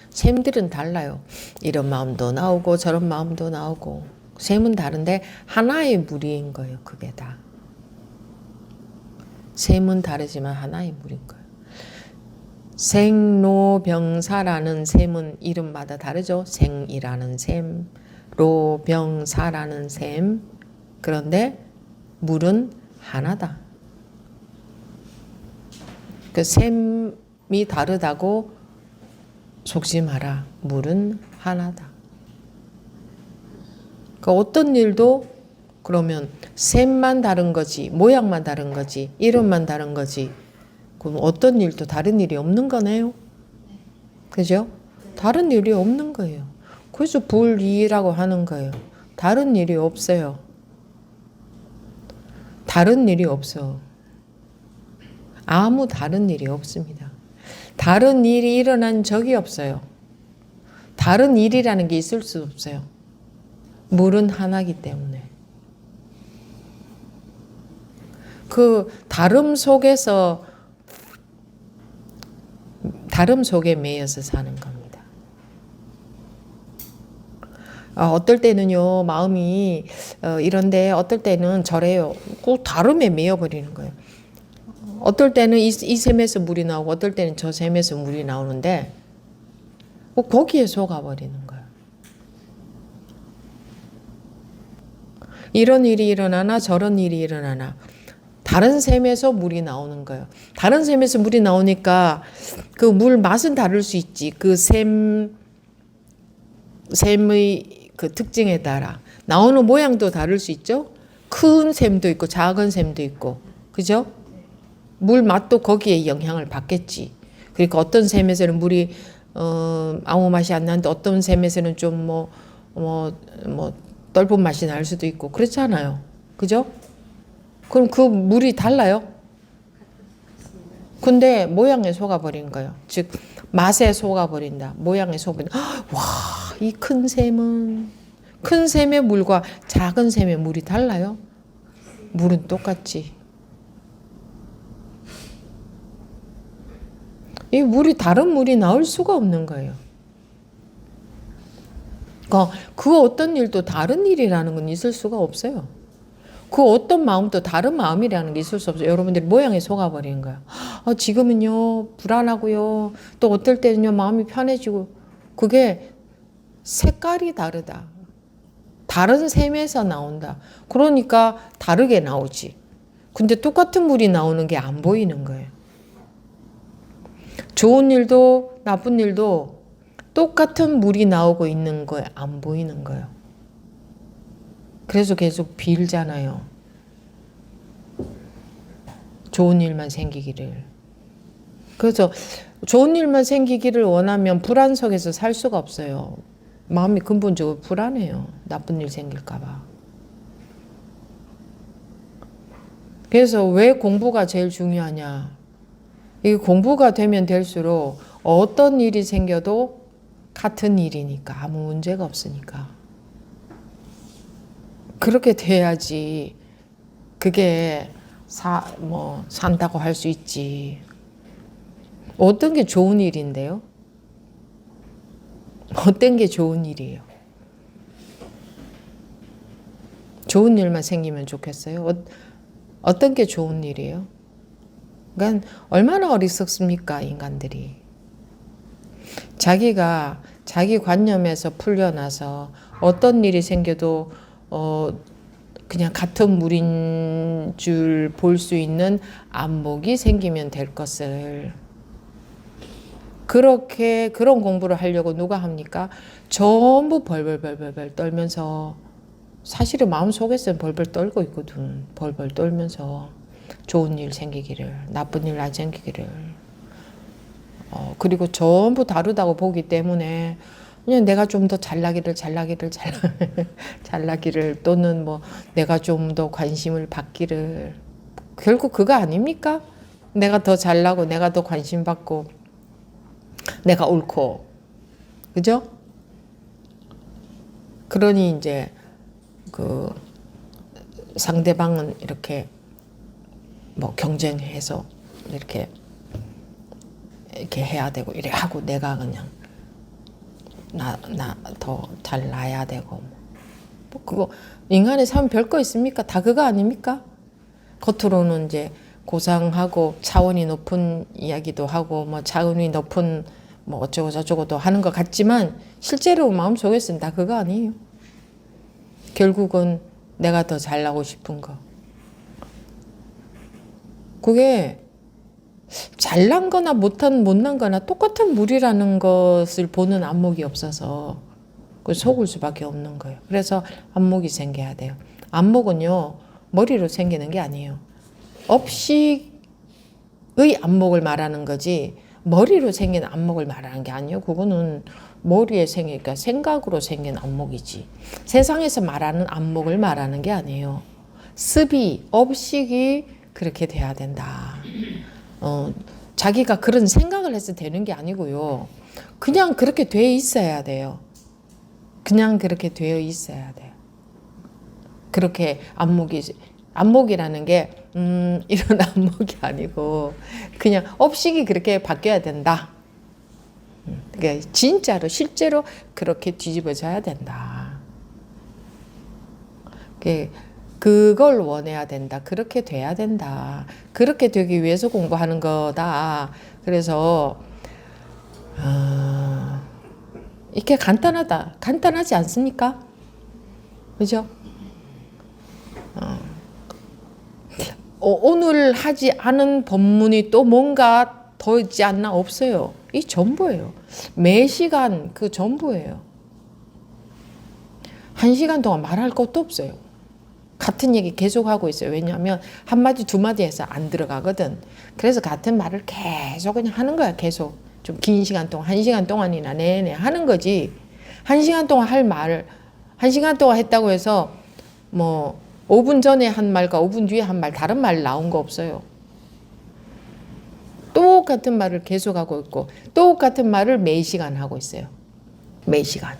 셈들은 달라요. 이런 마음도 나오고 저런 마음도 나오고 셈은 다른데 하나의 무리인 거예요. 그게 다. 셈은 다르지만 하나의 무리인 거예요. 생로병사라는 셈은 이름마다 다르죠. 생이라는 셈, 로병사라는 셈. 그런데 물은 하나다. 그 셈이 다르다고 속지 마라. 물은 하나다. 그 어떤 일도 그러면 셈만 다른 거지, 모양만 다른 거지, 이름만 다른 거지. 그럼 어떤 일도 다른 일이 없는 거네요. 그죠? 다른 일이 없는 거예요. 그래서 불이라고 하는 거예요. 다른 일이 없어요. 다른 일이 없어. 아무 다른 일이 없습니다. 다른 일이 일어난 적이 없어요. 다른 일이라는 게 있을 수 없어요. 물은 하나이기 때문에. 그 다름 속에 매여서 사는 겁니다. 어떨 때는요, 마음이 이런데 어떨 때는 저래요. 그 다름에 매여버리는 거예요. 어떨 때는 이 셈에서 물이 나오고 어떨 때는 저 셈에서 물이 나오는데 거기에 속아버리는 거예요. 이런 일이 일어나나 저런 일이 일어나나 다른 셈에서 물이 나오는 거예요. 다른 셈에서 물이 나오니까 그 물 맛은 다를 수 있지. 그 셈의 그 특징에 따라 나오는 모양도 다를 수 있죠. 큰 셈도 있고 작은 셈도 있고, 그죠? 물 맛도 거기에 영향을 받겠지. 그러니까 어떤 셈에서는 물이 아무 맛이 안 나는데 어떤 셈에서는 좀 떫은 맛이 날 수도 있고 그렇잖아요. 그죠? 그럼 그 물이 달라요? 근데 모양에 속아버린 거예요. 즉 맛에 속아버린다. 모양에 속아버린다. 와, 이 큰 셈의 물과 작은 셈의 물이 달라요? 물은 똑같지. 이 물이 다른 물이 나올 수가 없는 거예요. 그 어떤 일도 다른 일이라는 건 있을 수가 없어요. 그 어떤 마음도 다른 마음이라는 게 있을 수 없어요. 여러분들이 모양에 속아버리는 거예요. 지금은요 불안하고요. 또 어떨 때는요 마음이 편해지고. 그게 색깔이 다르다. 다른 셈에서 나온다. 그러니까 다르게 나오지. 근데 똑같은 물이 나오는 게 안 보이는 거예요. 좋은 일도 나쁜 일도 똑같은 물이 나오고 있는 거에 안 보이는 거예요. 그래서 계속 빌잖아요. 좋은 일만 생기기를. 그래서 좋은 일만 생기기를 원하면 불안 속에서 살 수가 없어요. 마음이 근본적으로 불안해요. 나쁜 일 생길까 봐. 그래서 왜 공부가 제일 중요하냐. 이 공부가 되면 될수록 어떤 일이 생겨도 같은 일이니까 아무 문제가 없으니까. 그렇게 돼야지 그게 산다고 할 수 있지. 어떤 게 좋은 일인데요? 어떤 게 좋은 일이에요? 좋은 일만 생기면 좋겠어요? 어떤 게 좋은 일이에요? 그러니까 얼마나 어리석습니까, 인간들이. 자기가 자기 관념에서 풀려나서 어떤 일이 생겨도 그냥 같은 물인 줄 볼 수 있는 안목이 생기면 될 것을 그렇게 그런 공부를 하려고 누가 합니까? 전부 벌벌 떨면서 사실은 마음속에서는 벌벌 떨고 있거든. 벌벌 떨면서 좋은 일 생기기를, 나쁜 일 안 생기기를. 그리고 전부 다르다고 보기 때문에 그냥 내가 좀 더 잘나기를 또는 뭐 내가 좀 더 관심을 받기를. 결국 그거 아닙니까? 내가 더 잘나고 내가 더 관심 받고 내가 옳고, 그죠? 그러니 이제 그 상대방은 이렇게 뭐 경쟁해서 이렇게 해야 되고 이래 하고 내가 그냥 나 더 잘나야 되고 뭐 그거 인간의 삶 별거 있습니까? 다 그거 아닙니까? 겉으로는 이제 고상하고 차원이 높은 이야기도 하고 뭐 차원이 높은 뭐 어쩌고 저쩌고도 하는 것 같지만 실제로 마음속에서는 다 그거 아니에요. 결국은 내가 더 잘나고 싶은 거. 그게 잘난 거나 못난 거나 똑같은 물이라는 것을 보는 안목이 없어서 속을 수밖에 없는 거예요. 그래서 안목이 생겨야 돼요. 안목은요, 머리로 생기는 게 아니에요. 업식의 안목을 말하는 거지 머리로 생긴 안목을 말하는 게 아니에요. 그거는 머리에 생기니까 생각으로 생긴 안목이지. 세상에서 말하는 안목을 말하는 게 아니에요. 습이, 업식이 그렇게 돼야 된다. 자기가 그런 생각을 해서 되는 게 아니고요. 그냥 그렇게 돼 있어야 돼요. 그냥 그렇게 되어 있어야 돼요. 그렇게 안목이라는 게 이런 안목이 아니고 그냥 업식이 그렇게 바뀌어야 된다. 그러니까 진짜로 실제로 그렇게 뒤집어져야 된다. 그걸 원해야 된다. 그렇게 돼야 된다. 그렇게 되기 위해서 공부하는 거다. 그래서 이렇게 간단하지 않습니까? 그죠? 오늘 하지 않은 법문이 또 뭔가 더 있지 않나? 없어요. 이 전부예요. 매 시간 그 전부예요. 1시간 동안 말할 것도 없어요. 같은 얘기 계속 하고 있어요. 왜냐하면 한마디 두마디 해서 안 들어가거든. 그래서 같은 말을 계속 그냥 하는 거야. 계속 좀 긴 시간 동안 1시간 동안이나 내내 하는 거지. 1시간 동안 할 말을 1시간 동안 했다고 해서 뭐 5분 전에 한 말과 5분 뒤에 한 말 다른 말 나온 거 없어요. 똑같은 말을 계속하고 있고 똑같은 말을 매 시간 하고 있어요. 매 시간.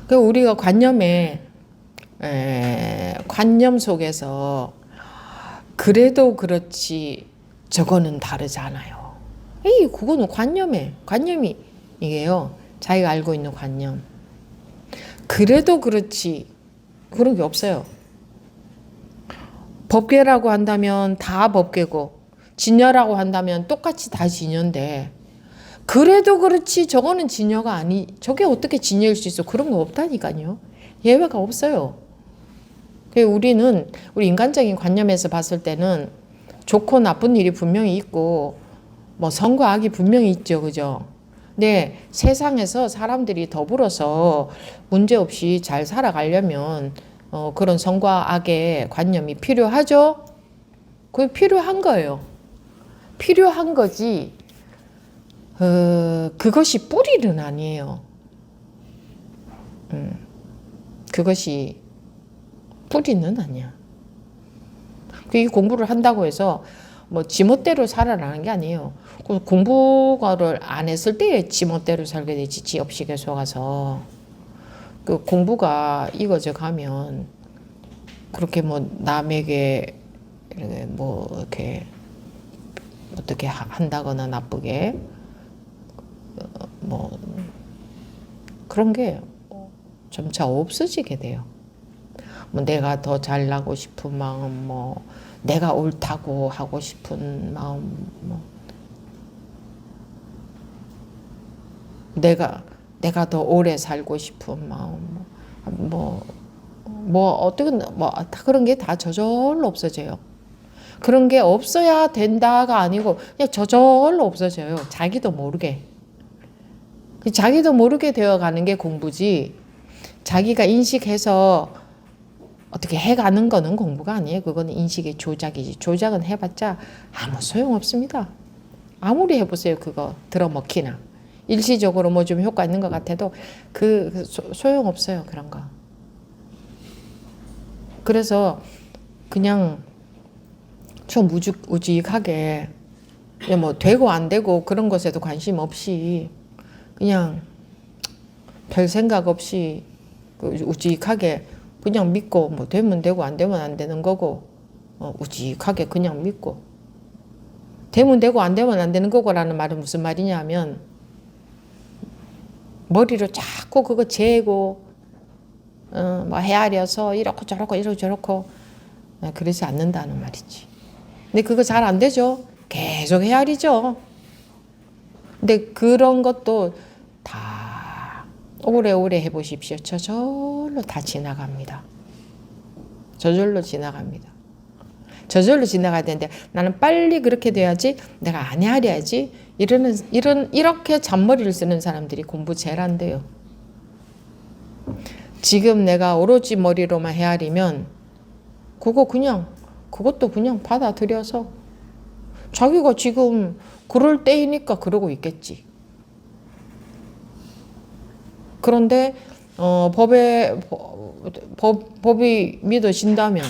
우리가 관념 속에서 그래도 그렇지 저거는 다르잖아요. 그거는 관념이 이게요. 자기가 알고 있는 관념. 그래도 그렇지 그런 게 없어요. 법계라고 한다면 다 법계고 진여라고 한다면 똑같이 다 진여인데 그래도 그렇지 저거는 진여가 저게 어떻게 진여일 수 있어? 그런 거 없다니까요. 예외가 없어요. 우리 인간적인 관념에서 봤을 때는 좋고 나쁜 일이 분명히 있고 뭐 선과 악이 분명히 있죠. 그죠? 근데 세상에서 사람들이 더불어서 문제없이 잘 살아가려면 그런 선과 악의 관념이 필요하죠? 그게 필요한 거예요. 필요한 거지. 그것이 뿌리는 아니에요. 그것이 뿌리는 아니야. 이 공부를 한다고 해서 뭐 지멋대로 살아라는 게 아니에요. 공부를 안 했을 때 지멋대로 살게 되지. 지업식에 속아서. 그 공부가 익어져 가면 그렇게 뭐 남에게 뭐 이렇게 어떻게 한다거나 나쁘게 뭐 그런 게 점차 없어지게 돼요. 뭐 내가 더 잘나고 싶은 마음, 뭐 내가 옳다고 하고 싶은 마음, 뭐 내가 더 오래 살고 싶은 마음, 어떻게 다 그런 게 다 저절로 없어져요. 그런 게 없어야 된다가 아니고 그냥 저절로 없어져요. 자기도 모르게. 자기도 모르게 되어가는 게 공부지. 자기가 인식해서 어떻게 해가는 거는 공부가 아니에요. 그건 인식의 조작이지. 조작은 해봤자 아무 소용없습니다. 아무리 해보세요. 그거 들어먹히나. 일시적으로 뭐 좀 효과 있는 것 같아도 소용없어요. 그런 거. 그래서 그냥 좀 우직하게 뭐 되고 안 되고 그런 것에도 관심 없이 그냥 별 생각 없이 우직하게 그냥 믿고 뭐 되면 되고 안 되면 안 되는 거고 우직하게 그냥 믿고 되면 되고 안 되면 안 되는 거고라는 말은 무슨 말이냐면 머리로 자꾸 그거 재고 뭐 헤아려서 이렇고 저렇고 그러지 않는다는 말이지. 근데 그거 잘 안 되죠. 계속 헤아리죠. 근데 그런 것도 다 오래오래 해보십시오. 저절로 다 지나갑니다. 저절로 지나갑니다. 저절로 지나가야 되는데 나는 빨리 그렇게 돼야지, 내가 안 헤아려야지, 이렇게 잔머리를 쓰는 사람들이 공부 제일 안 돼요. 지금 내가 오로지 머리로만 헤아리면 그것도 그냥 받아들여서 자기가 지금 그럴 때이니까 그러고 있겠지. 그런데 법이 믿어진다면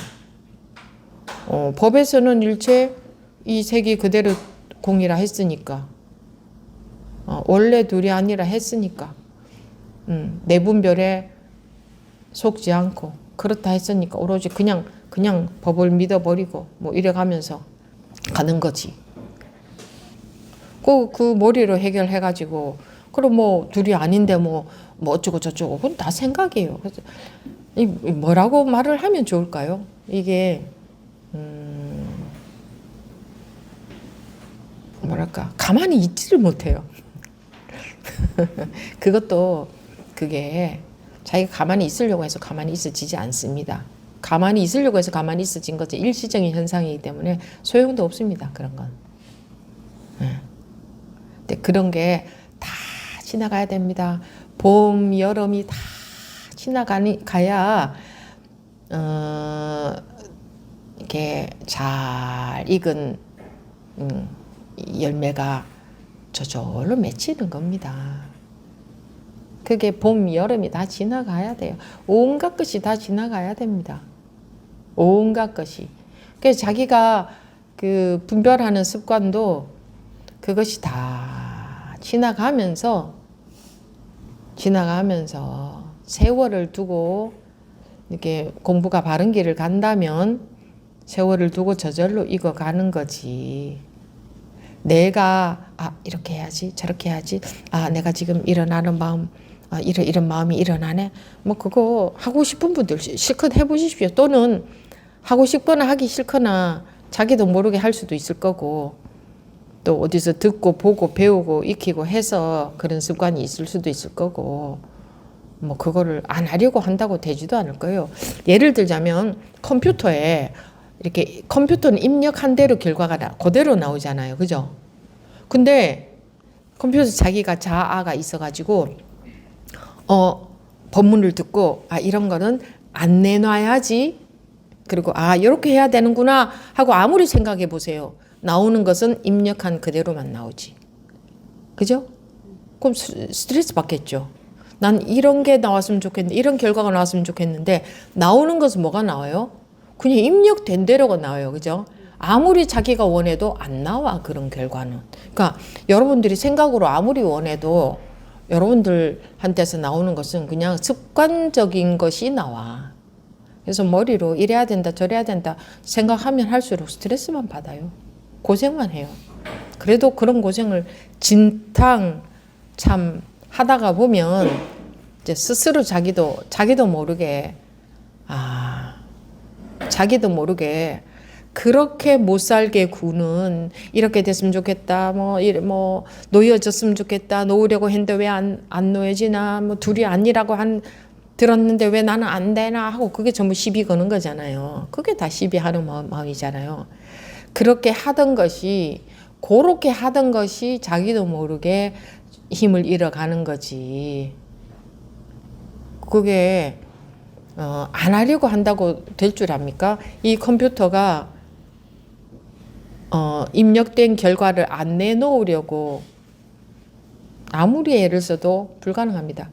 법에서는 일체 이 색이 그대로 공이라 했으니까 원래 둘이 아니라 했으니까 내분별에 속지 않고 그렇다 했으니까 오로지 그냥 법을 믿어버리고 뭐 이래가면서 가는 거지. 그 머리로 해결해가지고 그럼 뭐 둘이 아닌데 뭐 어쩌고 저쩌고 그건 다 생각이에요. 그래서 뭐라고 말을 하면 좋을까요? 이게 뭐랄까 가만히 있지를 못해요. 그게 자기가 가만히 있으려고 해서 가만히 있어지지 않습니다. 가만히 있으려고 해서 가만히 있어진 것은 일시적인 현상이기 때문에 소용도 없습니다. 그런 건. 근데 그런 게 다 지나가야 됩니다. 봄, 여름이 다 지나가야 이렇게 잘 익은 열매가 저절로 맺히는 겁니다. 그게 봄, 여름이 다 지나가야 돼요. 온갖 것이 다 지나가야 됩니다. 온갖 것이. 그래서 자기가 그 분별하는 습관도 그것이 다 지나가면서 세월을 두고 이렇게 공부가 바른 길을 간다면 세월을 두고 저절로 익어가는 거지. 내가 이렇게 해야지 저렇게 해야지 내가 지금 일어나는 마음 이런 마음이 일어나네. 뭐 그거 하고 싶은 분들 실컷 해보십시오. 또는 하고 싶거나 하기 싫거나 자기도 모르게 할 수도 있을 거고 또 어디서 듣고 보고 배우고 익히고 해서 그런 습관이 있을 수도 있을 거고 뭐 그거를 안 하려고 한다고 되지도 않을 거예요. 예를 들자면 컴퓨터에 이렇게 컴퓨터는 입력한 대로 결과가 그대로 나오잖아요. 그죠? 근데 컴퓨터 자기가 자아가 있어가지고 법문을 듣고 이런 거는 안 내놔야지. 그리고 이렇게 해야 되는구나 하고 아무리 생각해 보세요. 나오는 것은 입력한 그대로만 나오지. 그죠? 그럼 스트레스 받겠죠. 난 이런 게 나왔으면 좋겠는데 이런 결과가 나왔으면 좋겠는데 나오는 것은 뭐가 나와요? 그냥 입력된 대로가 나와요. 그죠? 아무리 자기가 원해도 안 나와. 그런 결과는. 그러니까 여러분들이 생각으로 아무리 원해도 여러분들한테서 나오는 것은 그냥 습관적인 것이 나와. 그래서 머리로 이래야 된다 저래야 된다 생각하면 할수록 스트레스만 받아요. 고생만 해요. 그래도 그런 고생을 진탕 참 하다가 보면 이제 스스로 자기도 모르게 자기도 모르게 그렇게 못 살게 구는 이렇게 됐으면 좋겠다. 뭐 놓여졌으면 좋겠다. 놓으려고 했는데 왜 안 놓여지나. 뭐 둘이 아니라고 들었는데 왜 나는 안 되나 하고 그게 전부 시비 거는 거잖아요. 그게 다 시비하는 마음이잖아요. 그렇게 하던 것이 자기도 모르게 힘을 잃어가는 거지. 그게 안 하려고 한다고 될 줄 압니까? 이 컴퓨터가 입력된 결과를 안 내놓으려고 아무리 애를 써도 불가능합니다.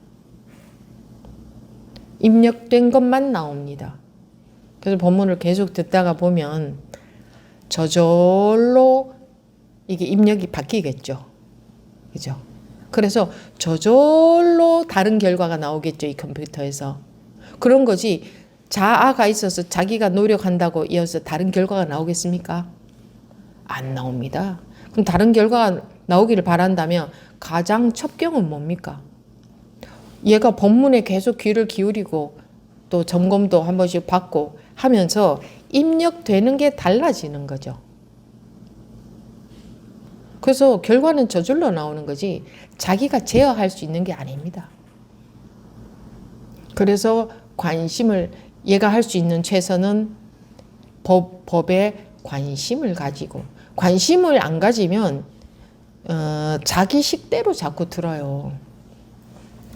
입력된 것만 나옵니다. 그래서 본문을 계속 듣다가 보면 저절로 이게 입력이 바뀌겠죠. 그죠? 그래서 저절로 다른 결과가 나오겠죠. 이 컴퓨터에서. 그런 거지. 자아가 있어서 자기가 노력한다고 이어서 다른 결과가 나오겠습니까? 안 나옵니다. 그럼 다른 결과가 나오기를 바란다면 가장 첩경은 뭡니까? 얘가 본문에 계속 귀를 기울이고 또 점검도 한 번씩 받고 하면서 입력되는 게 달라지는 거죠. 그래서 결과는 저절로 나오는 거지 자기가 제어할 수 있는 게 아닙니다. 그래서 얘가 할 수 있는 최선은 법에 관심을 가지고, 관심을 안 가지면 자기 식대로 자꾸 들어요.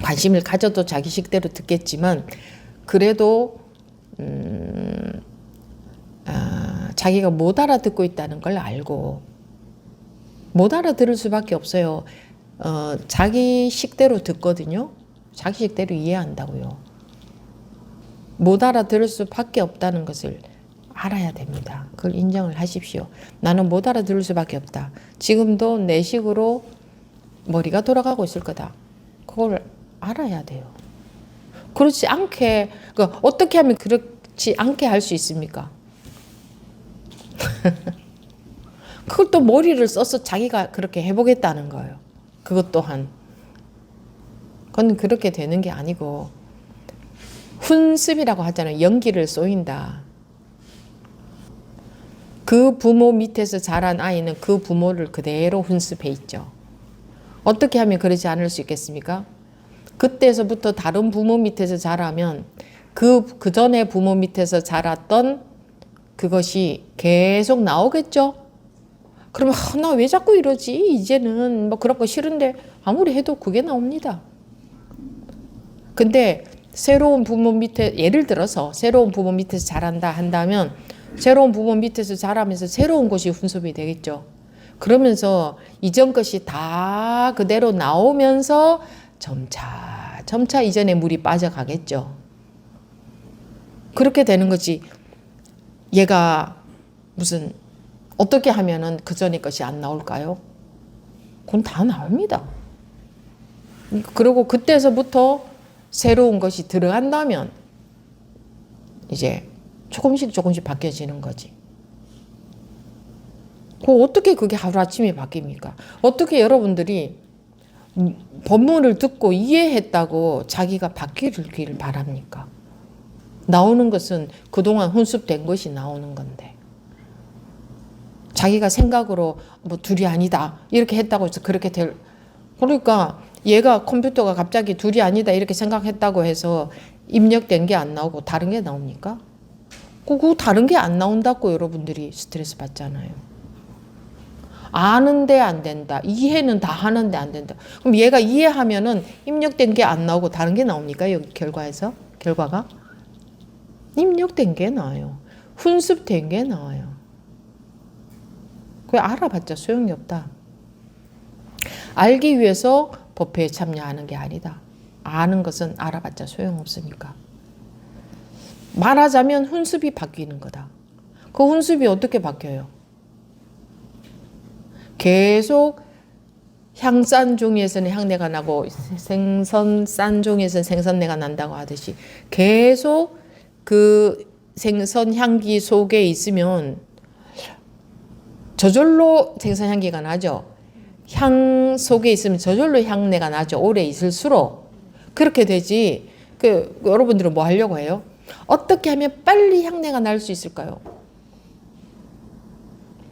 관심을 가져도 자기 식대로 듣겠지만 그래도 자기가 못 알아듣고 있다는 걸 알고 못 알아들을 수밖에 없어요. 자기 식대로 듣거든요. 자기 식대로 이해한다고요. 못 알아들을 수밖에 없다는 것을 알아야 됩니다. 그걸 인정을 하십시오. 나는 못 알아들을 수밖에 없다. 지금도 내 식으로 머리가 돌아가고 있을 거다. 그걸 알아야 돼요. 그렇지 않게, 어떻게 하면 그렇지 않게 할 수 있습니까? 그걸 또 머리를 써서 자기가 그렇게 해보겠다는 거예요. 그것 또한. 그건 그렇게 되는 게 아니고, 훈습이라고 하잖아요. 연기를 쏘인다. 그 부모 밑에서 자란 아이는 그 부모를 그대로 훈습해 있죠. 어떻게 하면 그러지 않을 수 있겠습니까? 그때서부터 다른 부모 밑에서 자라면 그 전에 부모 밑에서 자랐던 그것이 계속 나오겠죠? 그러면 나 왜 자꾸 이러지? 이제는 뭐 그런 거 싫은데 아무리 해도 그게 나옵니다. 근데 새로운 부모 밑에, 예를 들어서 새로운 부모 밑에서 자란다 한다면 새로운 부모 밑에서 자라면서 새로운 것이 훈습이 되겠죠. 그러면서 이전 것이 다 그대로 나오면서 점차 이전의 물이 빠져가겠죠. 그렇게 되는 거지. 얘가 무슨 어떻게 하면은 그 전의 것이 안 나올까요? 그건 다 나옵니다. 그리고 그때서부터 새로운 것이 들어간다면 이제 조금씩 바뀌어지는 거지. 어떻게 그게 하루아침에 바뀝니까? 어떻게 여러분들이 본문을 듣고 이해했다고 자기가 바뀌길 바랍니까? 나오는 것은 그동안 훈습된 것이 나오는 건데 자기가 생각으로 뭐 둘이 아니다 이렇게 했다고 해서 그렇게 그러니까 얘가 컴퓨터가 갑자기 둘이 아니다 이렇게 생각했다고 해서 입력된 게 안 나오고 다른 게 나옵니까? 그 다른 게 안 나온다고 여러분들이 스트레스 받잖아요. 아는데 안 된다. 이해는 다 하는데 안 된다. 그럼 얘가 이해하면은 입력된 게 안 나오고 다른 게 나옵니까? 여기 결과가? 입력된 게 나와요. 훈습된 게 나와요. 그걸 알아봤자 소용이 없다. 알기 위해서 법회에 참여하는 게 아니다. 아는 것은 알아봤자 소용없으니까. 말하자면 훈습이 바뀌는 거다. 그 훈습이 어떻게 바뀌어요? 계속 향산 종에서는 향내가 나고 싼 종에서는 생선내가 난다고 하듯이 계속 그 생선 향기 속에 있으면 저절로 생선 향기가 나죠. 향 속에 있으면 저절로 향내가 나죠. 오래 있을수록. 그렇게 되지. 여러분들은 뭐 하려고 해요? 어떻게 하면 빨리 향내가 날 수 있을까요?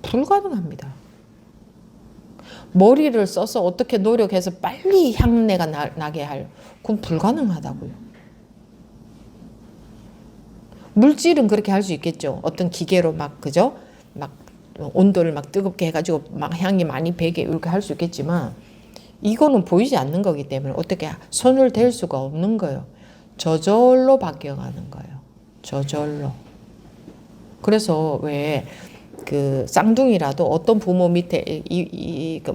불가능합니다. 머리를 써서 어떻게 노력해서 빨리 향내가 나게 할, 그건 불가능하다고요. 물질은 그렇게 할 수 있겠죠. 어떤 기계로 막, 그죠? 막 온도를 막 뜨겁게 해가지고 막 향이 많이 배게 이렇게 할 수 있겠지만, 이거는 보이지 않는 거기 때문에 어떻게 손을 댈 수가 없는 거예요. 저절로 바뀌어가는 거예요. 저절로. 그래서 왜 그 쌍둥이라도 어떤 부모 밑에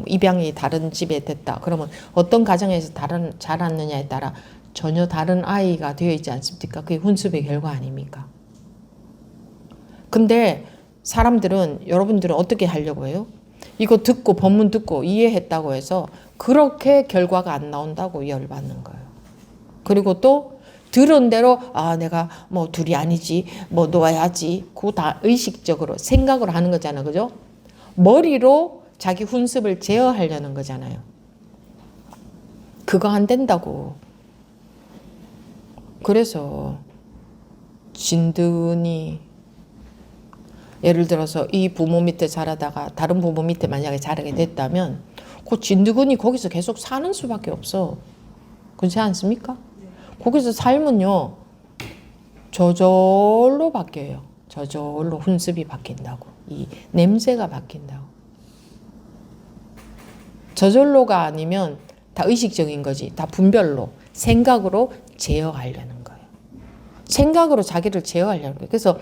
입양이 다른 집에 됐다. 그러면 어떤 가정에서 자랐느냐에 따라 전혀 다른 아이가 되어 있지 않습니까? 그게 훈습의 결과 아닙니까? 근데 사람들은, 여러분들은 어떻게 하려고 해요? 이거 듣고 법문 듣고 이해했다고 해서 그렇게 결과가 안 나온다고 열받는 거예요. 그리고 또 들은 대로 내가 뭐 둘이 아니지 뭐 놓아야지, 그거 다 의식적으로 생각으로 하는 거잖아, 그죠? 머리로 자기 훈습을 제어하려는 거잖아요. 그거 안 된다고. 그래서 진드니, 예를 들어서 이 부모 밑에 자라다가 다른 부모 밑에 만약에 자라게 됐다면 그 진드근이 거기서 계속 사는 수밖에 없어. 그렇지 않습니까? 거기서 살면요 저절로 바뀌어요. 저절로 훈습이 바뀐다고. 이 냄새가 바뀐다고. 저절로가 아니면 다 의식적인 거지. 다 분별로, 생각으로 제어하려는 거예요. 생각으로 자기를 제어하려는 거예요. 그래서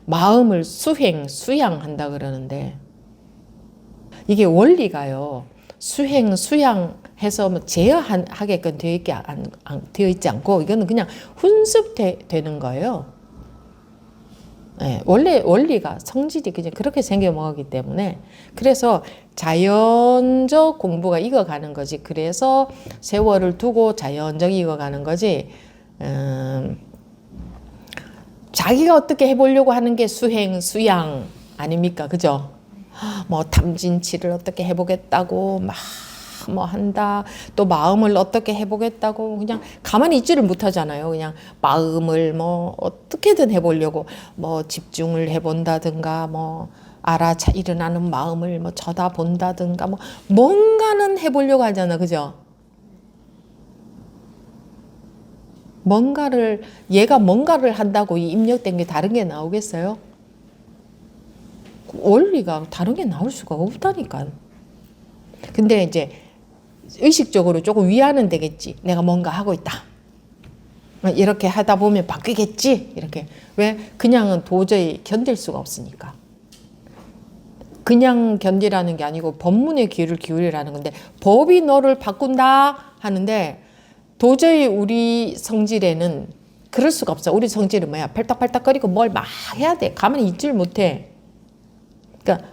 마음을 수양한다 그러는데, 이게 원리가요, 수양해서 뭐 제어하게끔 되어 있지 않고, 이거는 그냥 훈습되는 거예요. 네, 원리가, 성질이 그냥 그렇게 생겨 먹었기 때문에, 그래서 자연적 공부가 익어가는 거지. 그래서 세월을 두고 자연적 익어가는 거지. 자기가 어떻게 해보려고 하는 게 수양 아닙니까? 그죠? 뭐 탐진치를 어떻게 해보겠다고 막 뭐 한다. 또 마음을 어떻게 해보겠다고 그냥 가만히 있지를 못하잖아요. 그냥 마음을 뭐 어떻게든 해보려고 뭐 집중을 해본다든가 뭐 일어나는 마음을 뭐 쳐다본다든가 뭐 뭔가는 해보려고 하잖아. 그죠? 얘가 뭔가를 한다고 이 입력된 게 다른 게 나오겠어요? 원리가 다른 게 나올 수가 없다니까. 근데 이제 의식적으로 조금 위안은 되겠지. 내가 뭔가 하고 있다. 이렇게 하다 보면 바뀌겠지. 이렇게. 왜? 그냥은 도저히 견딜 수가 없으니까. 그냥 견디라는 게 아니고 법문에 귀를 기울이라는 건데, 법이 너를 바꾼다 하는데 도저히 우리 성질에는 그럴 수가 없어. 우리 성질은 뭐야? 팔딱팔딱거리고 뭘 막 해야 돼. 가만히 있질 못해. 그러니까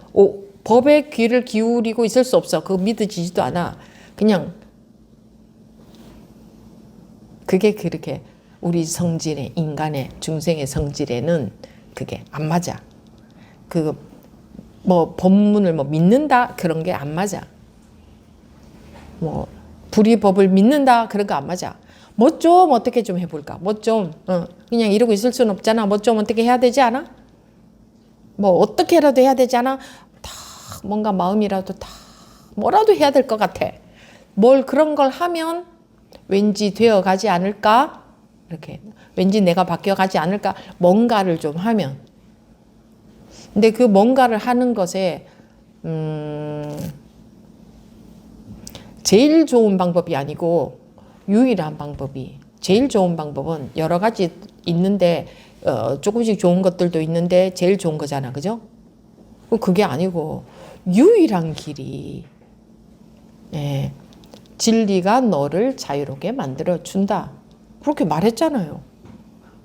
법에 귀를 기울이고 있을 수 없어. 그거 믿어지지도 않아. 그냥 그게 그렇게 우리 성질에, 인간의 중생의 성질에는 그게 안 맞아. 뭐 법문을 뭐 믿는다 그런 게 안 맞아. 뭐 불이 법을 믿는다 그런 거 안 맞아. 뭐 좀 어떻게 좀 해볼까? 뭐 좀 그냥 이러고 있을 수는 없잖아. 뭐 좀 어떻게 해야 되지 않아? 뭐 어떻게라도 해야 되지 않아? 다 뭔가 마음이라도 다 뭐라도 해야 될 것 같아. 뭘 그런 걸 하면 왠지 되어가지 않을까? 이렇게 왠지 내가 바뀌어가지 않을까? 뭔가를 좀 하면. 근데 그 뭔가를 하는 것에 제일 좋은 방법이 아니고 유일한 방법이, 제일 좋은 방법은 여러 가지 있는데 조금씩 좋은 것들도 있는데 제일 좋은 거잖아. 그죠? 그게 아니고 유일한 길이, 진리가 너를 자유롭게 만들어 준다. 그렇게 말했잖아요.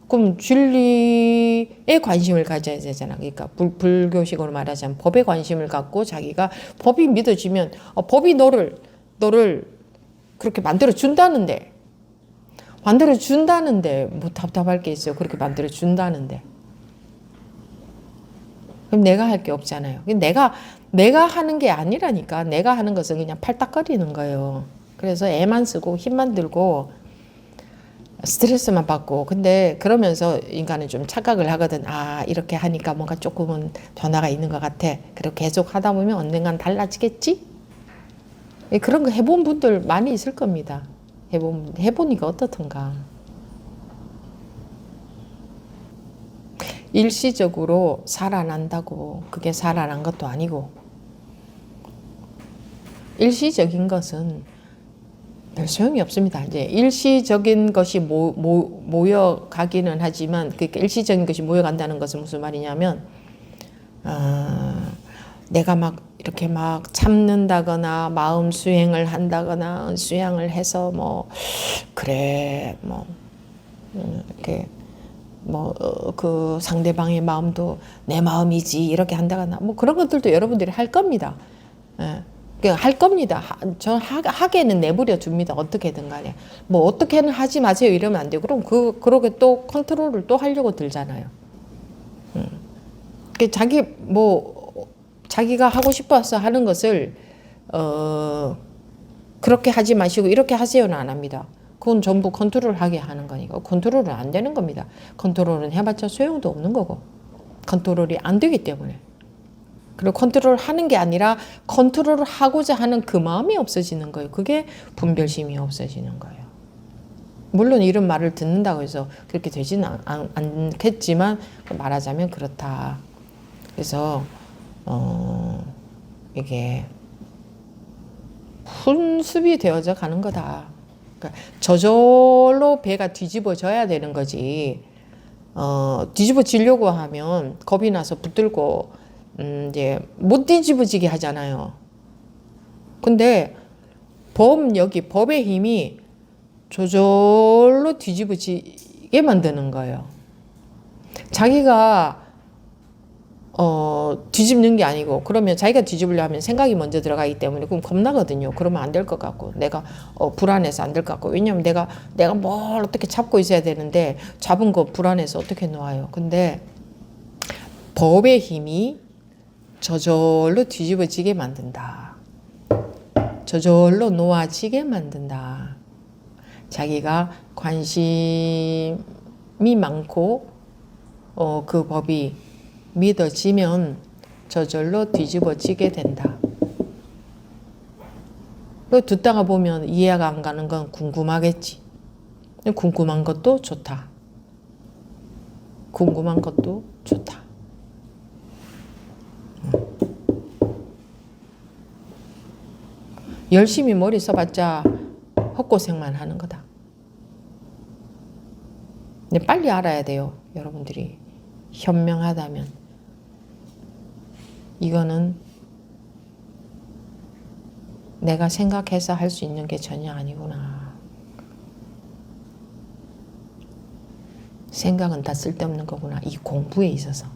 그럼 진리에 관심을 가져야 되잖아. 그러니까 불교식으로 말하자면 법에 관심을 갖고 자기가 법이 믿어지면 법이 너를 그렇게 만들어 준다는데 뭐 답답할 게 있어요. 그렇게 만들어 준다는데. 그럼 내가 할 게 없잖아요. 내가 하는 게 아니라니까. 내가 하는 것은 그냥 팔딱거리는 거예요. 그래서 애만 쓰고 힘만 들고 스트레스만 받고. 근데 그러면서 인간은 좀 착각을 하거든. 아, 이렇게 하니까 뭔가 조금은 변화가 있는 것 같아. 그리고 계속 하다 보면 언젠간 달라지겠지? 그런 거 해본 분들 많이 있을 겁니다. 해보니까 어떻던가. 일시적으로 살아난다고 그게 살아난 것도 아니고, 일시적인 것은 별 소용이 없습니다. 이제 일시적인 것이 모여가기는 하지만, 그러니까 일시적인 것이 모여간다는 것은 무슨 말이냐면, 내가 막 이렇게 막 참는다거나 마음 수행을 한다거나 수양을 해서 뭐 그래 뭐 이렇게 뭐 그 상대방의 마음도 내 마음이지 이렇게 한다거나 뭐 그런 것들도 여러분들이 할 겁니다. 예. 할 겁니다. 저 하게는 내버려 둡니다. 어떻게든 간에. 뭐 어떻게는 하지 마세요 이러면 안 돼요. 그럼 그러게 또 컨트롤을 또 하려고 들잖아요. 자기가 하고 싶어서 하는 것을 그렇게 하지 마시고 이렇게 하세요는 안 합니다. 그건 전부 컨트롤하게 하는 거니까. 컨트롤은 안 되는 겁니다. 컨트롤은 해봤자 소용도 없는 거고, 컨트롤이 안 되기 때문에. 그리고 컨트롤 하는 게 아니라 컨트롤을 하고자 하는 그 마음이 없어지는 거예요. 그게 분별심이 없어지는 거예요. 물론 이런 말을 듣는다고 해서 그렇게 되지는 않겠지만 말하자면 그렇다. 그래서 이게 훈습이 되어져 가는 거다. 그러니까 저절로 배가 뒤집어져야 되는 거지. 뒤집어지려고 하면 겁이 나서 붙들고 이제 못 뒤집어지게 하잖아요. 근데 법의 힘이 저절로 뒤집어지게 만드는 거예요. 자기가 뒤집는 게 아니고, 그러면 자기가 뒤집으려 하면 생각이 먼저 들어가기 때문에 그럼 겁나거든요. 그러면 안 될 것 같고, 내가 불안해서 안 될 것 같고. 왜냐면 내가 뭘 어떻게 잡고 있어야 되는데 잡은 거 불안해서 어떻게 놓아요. 근데 법의 힘이 저절로 뒤집어지게 만든다. 저절로 놓아지게 만든다. 자기가 관심이 많고 그 법이 믿어지면 저절로 뒤집어지게 된다. 듣다가 보면 이해가 안 가는 건 궁금하겠지. 궁금한 것도 좋다. 궁금한 것도 좋다. 열심히 머리 써봤자 헛고생만 하는 거다. 근데 빨리 알아야 돼요. 여러분들이 현명하다면. 이거는 내가 생각해서 할 수 있는 게 전혀 아니구나. 생각은 다 쓸데없는 거구나. 이 공부에 있어서.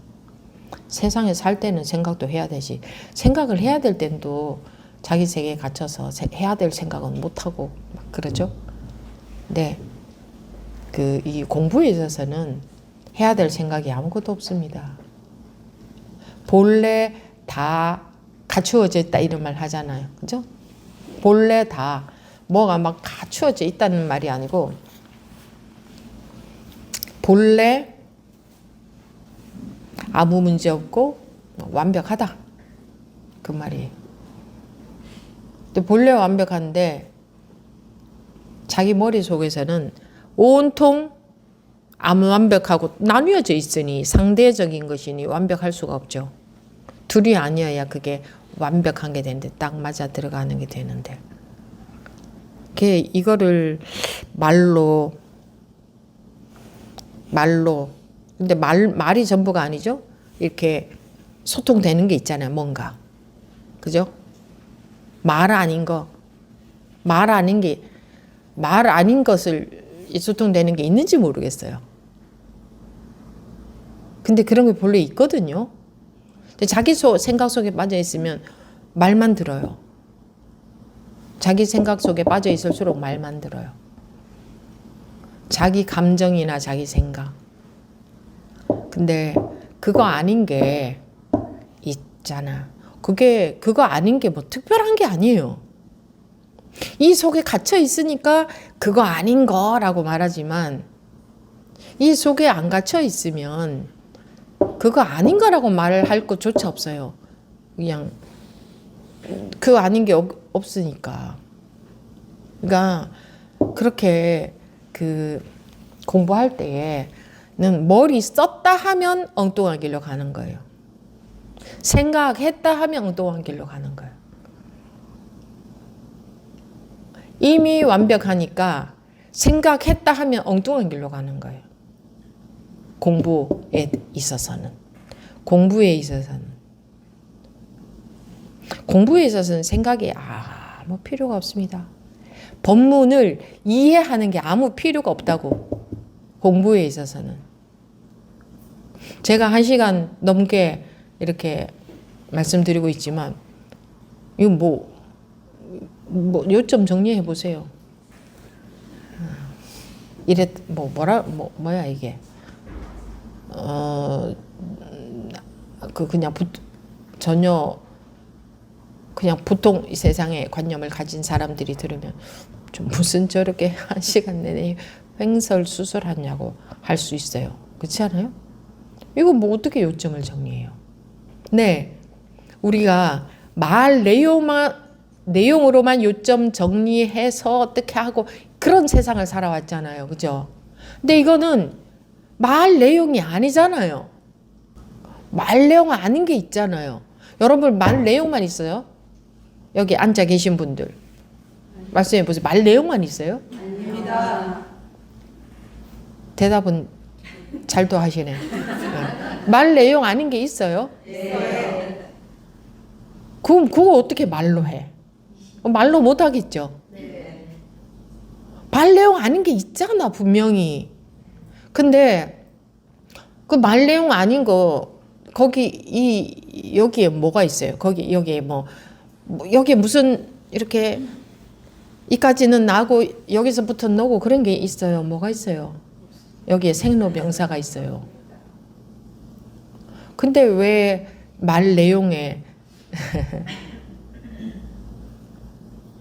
세상에 살 때는 생각도 해야 되지. 생각을 해야 될 때도 자기 세계에 갇혀서 해야 될 생각은 못하고 막 그러죠. 네. 이 공부에 있어서는 해야 될 생각이 아무것도 없습니다. 본래 다 갖추어져 있다 이런 말 하잖아요. 그죠? 본래 다 뭐가 막 갖추어져 있다는 말이 아니고 본래 아무 문제 없고 완벽하다. 그 말이에요. 근데 본래 완벽한데 자기 머릿속에서는 온통 아무 완벽하고 나뉘어져 있으니 상대적인 것이니 완벽할 수가 없죠. 둘이 아니어야 그게 완벽한 게 되는데 딱 맞아 들어가는 게 되는데 이거를 말로 근데 말이 전부가 아니죠. 이렇게 소통되는 게 있잖아요. 뭔가 그죠? 말 아닌 것을 소통되는 게 있는지 모르겠어요. 근데 그런 게 본래 있거든요. 근데 자기 생각 속에 빠져 있으면 말만 들어요. 자기 생각 속에 빠져 있을수록 말만 들어요. 자기 감정이나 자기 생각. 근데 그거 아닌 게 있잖아. 그거 아닌 게 뭐 특별한 게 아니에요. 이 속에 갇혀 있으니까 그거 아닌 거라고 말하지만 이 속에 안 갇혀 있으면 그거 아닌 거라고 말을 할 것조차 없어요. 그냥 그거 아닌 게 없으니까. 그러니까 그렇게 그 공부할 때에는 머리 썼다 하면 엉뚱한 길로 가는 거예요. 생각했다 하면 엉뚱한 길로 가는 거예요. 이미 완벽하니까 생각했다 하면 엉뚱한 길로 가는 거예요. 공부에 있어서는. 공부에 있어서는 생각이 아무 필요가 없습니다. 법문을 이해하는 게 아무 필요가 없다고. 공부에 있어서는. 제가 1시간 넘게 이렇게 말씀드리고 있지만 이거 요점 정리해 보세요. 뭐야 이게. 전혀 그냥 보통 이 세상의 관념을 가진 사람들이 들으면 좀 무슨 저렇게 1시간 내내 횡설수설하냐고 할 수 있어요. 그렇지 않아요? 이거 뭐 어떻게 요점을 정리해요? 네, 우리가 말 내용으로만 요점 정리해서 어떻게 하고 그런 세상을 살아왔잖아요. 그죠? 근데 이거는 말 내용이 아니잖아요. 말 내용 아닌 게 있잖아요. 여러분 말 내용만 있어요? 여기 앉아 계신 분들 말씀해 보세요. 말 내용만 있어요? 아닙니다. 대답은 잘도 하시네. 말 내용 아닌 게 있어요? 네. 그럼 그거 어떻게 말로 해? 말로 못 하겠죠? 네. 말 내용 아닌 게 있잖아, 분명히. 근데 그 말 내용 아닌 거 여기에 뭐가 있어요? 여기에 여기에 무슨 이렇게 이까지는 나고 여기서부터 너고 그런 게 있어요. 뭐가 있어요? 여기에 생로병사가 있어요. 근데 왜 말 내용에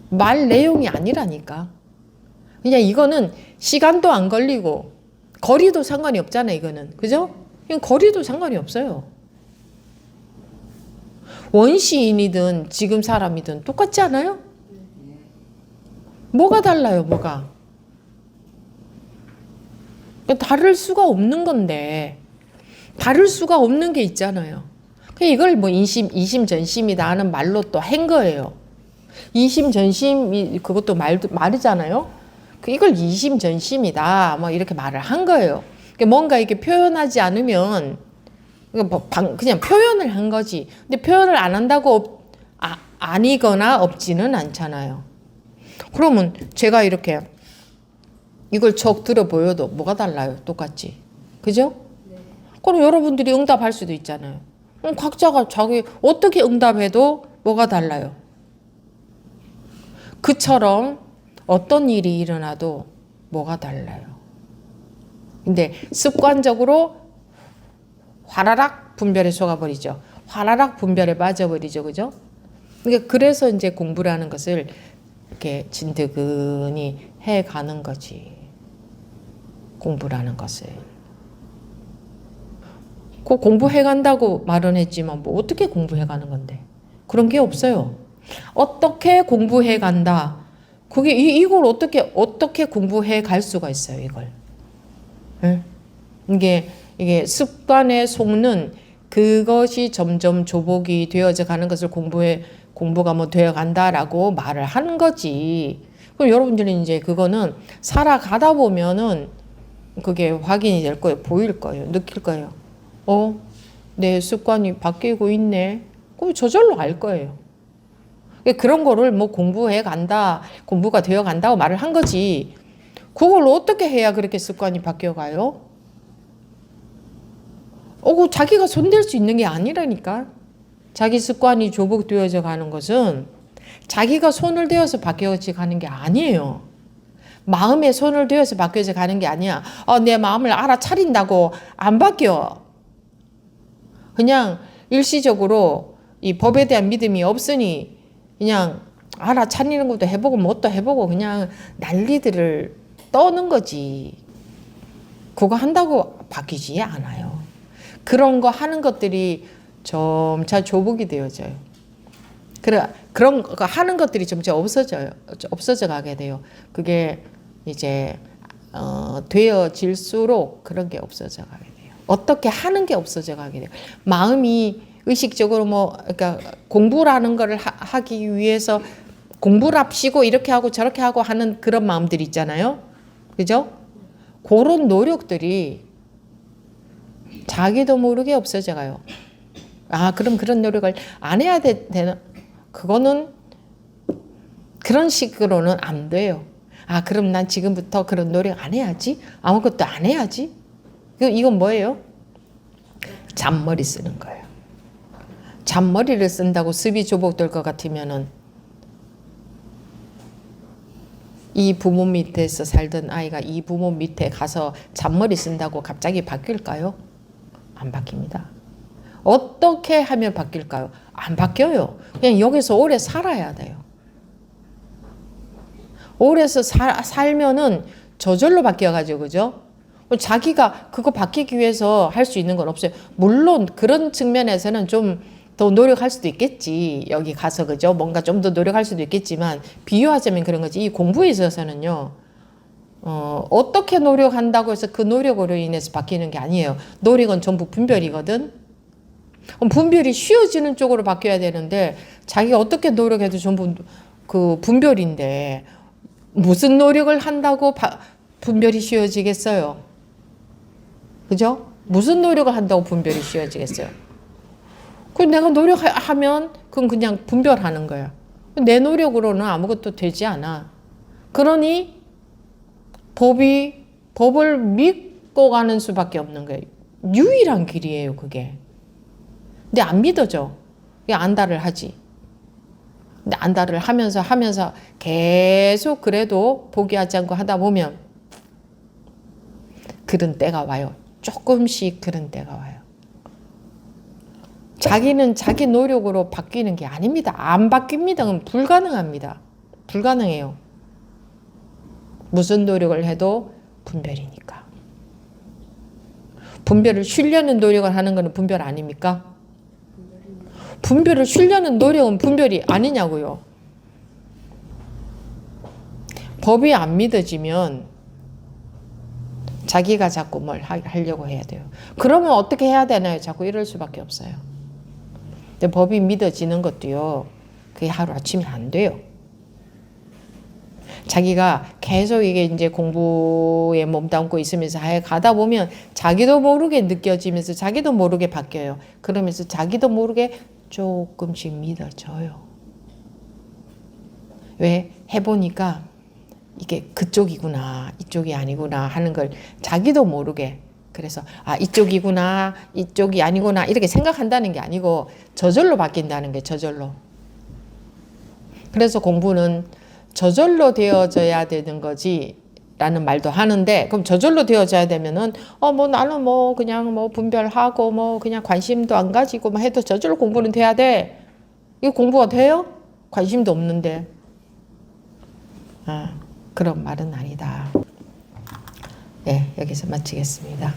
말 내용이 아니라니까. 그냥 이거는 시간도 안 걸리고 거리도 상관이 없잖아. 이거는. 그죠? 이건 거리도 상관이 없어요. 원시인이든 지금 사람이든 똑같지 않아요? 뭐가 달라요? 뭐가? 다를 수가 없는 건데 다를 수가 없는 게 있잖아요. 이걸 뭐 이심전심이다 하는 말로 또 한 거예요. 이심전심이 그것도 말이잖아요. 이걸 이심전심이다 뭐 이렇게 말을 한 거예요. 뭔가 이렇게 표현하지 않으면 그냥 표현을 한 거지. 근데 표현을 안 한다고 아니거나 없지는 않잖아요. 그러면 제가 이렇게 이걸 척 들어 보여도 뭐가 달라요? 똑같지. 그죠? 네. 그럼 여러분들이 응답할 수도 있잖아요. 그럼 각자가 자기 어떻게 응답해도 뭐가 달라요? 그처럼 어떤 일이 일어나도 뭐가 달라요. 근데 습관적으로 화라락 분별에 속아버리죠. 화라락 분별에 빠져버리죠. 그죠? 그러니까 그래서 이제 공부라는 것을 이렇게 진드근히 해가는 거지. 공부라는 것을. 그 공부해간다고 말은 했지만 뭐 어떻게 공부해가는 건데. 그런 게 없어요. 어떻게 공부해간다. 그게 이걸 어떻게 공부해 갈 수가 있어요. 이걸. 네? 이게 습관에 속는 그것이 점점 조복이 되어져 가는 것을 공부가 뭐 되어 간다라고 말을 하는 거지. 그럼 여러분들은 이제 그거는 살아가다 보면은 그게 확인이 될 거예요. 보일 거예요. 느낄 거예요. 내 습관이 바뀌고 있네. 그럼 저절로 알 거예요. 그런 거를 뭐 공부해 간다, 공부가 되어 간다고 말을 한 거지. 그걸 어떻게 해야 그렇게 습관이 바뀌어 가요? 자기가 손댈 수 있는 게 아니라니까. 자기 습관이 조복되어져 가는 것은 자기가 손을 대어서 바뀌어져 가는 게 아니에요. 마음에 손을 대어서 바뀌어져 가는 게 아니야. 내 마음을 알아차린다고 안 바뀌어. 그냥 일시적으로 이 법에 대한 믿음이 없으니 그냥 알아차리는 것도 해보고 뭣도 해보고 그냥 난리들을 떠는 거지. 그거 한다고 바뀌지 않아요. 그런 거 하는 것들이 점차 조복이 되어져요. 그런 거 하는 것들이 점차 없어져 가게 돼요. 그게 이제 되어질수록 그런 게 없어져 가게 돼요. 어떻게 하는 게 없어져 가게 돼요. 마음이 의식적으로 그러니까 공부라는 거를 하기 위해서 공부랍시고 이렇게 하고 저렇게 하고 하는 그런 마음들이 있잖아요. 그죠? 그런 노력들이 자기도 모르게 없어져 가요. 그럼 그런 노력을 안 해야 되나? 그거는 그런 식으로는 안 돼요. 그럼 난 지금부터 그런 노력 안 해야지? 아무것도 안 해야지? 이건 뭐예요? 잔머리 쓰는 거예요. 잔머리를 쓴다고 습이 조복될 것 같으면은 이 부모 밑에서 살던 아이가 이 부모 밑에 가서 잔머리 쓴다고 갑자기 바뀔까요? 안 바뀝니다. 어떻게 하면 바뀔까요? 안 바뀌어요. 그냥 여기서 오래 살아야 돼요. 오래서 살면은 저절로 바뀌어가지고, 그죠? 자기가 그거 바뀌기 위해서 할 수 있는 건 없어요. 물론 그런 측면에서는 좀 더 노력할 수도 있겠지. 여기 가서, 그죠? 뭔가 좀 더 노력할 수도 있겠지만, 비유하자면 그런 거지. 이 공부에 있어서는요, 어떻게 노력한다고 해서 그 노력으로 인해서 바뀌는 게 아니에요. 노력은 전부 분별이거든. 분별이 쉬워지는 쪽으로 바뀌어야 되는데, 자기가 어떻게 노력해도 전부 그 분별인데, 무슨 노력을 한다고 분별이 쉬워지겠어요? 그죠? 무슨 노력을 한다고 분별이 쉬워지겠어요? 내가 노력하면 그건 그냥 분별하는 거야. 내 노력으로는 아무것도 되지 않아. 그러니 법을 믿고 가는 수밖에 없는 거예요. 유일한 길이에요, 그게. 근데 안 믿어져. 안달을 하지. 근데 안달을 하면서 계속 그래도 포기하지 않고 하다 보면 그런 때가 와요. 조금씩 그런 때가 와요. 자기는 자기 노력으로 바뀌는 게 아닙니다. 안 바뀝니다. 그럼 불가능합니다. 불가능해요. 무슨 노력을 해도 분별이니까. 분별을 쉬려는 노력을 하는 것은 분별 아닙니까? 분별을 쉬려는 노력은 분별이 아니냐고요. 법이 안 믿어지면 자기가 자꾸 뭘 하려고 해야 돼요. 그러면 어떻게 해야 되나요? 자꾸 이럴 수밖에 없어요. 근데 법이 믿어지는 것도요, 그게 하루아침에 안 돼요. 자기가 계속 이게 이제 공부에 몸담고 있으면서 가다 보면 자기도 모르게 느껴지면서 자기도 모르게 바뀌어요. 그러면서 자기도 모르게 조금씩 믿어져요. 왜? 해보니까 이게 그쪽이구나, 이쪽이 아니구나 하는 걸 자기도 모르게, 그래서 이쪽이구나, 이쪽이 아니구나 이렇게 생각한다는 게 아니고 저절로 바뀐다는 게 저절로. 그래서 공부는 저절로 되어져야 되는 거지 라는 말도 하는데, 그럼 저절로 되어져야 되면은 나는 그냥 분별하고 그냥 관심도 안 가지고 해도 저절로 공부는 돼야 돼. 이거 공부가 돼요? 관심도 없는데. 그런 말은 아니다. 네, 여기서 마치겠습니다.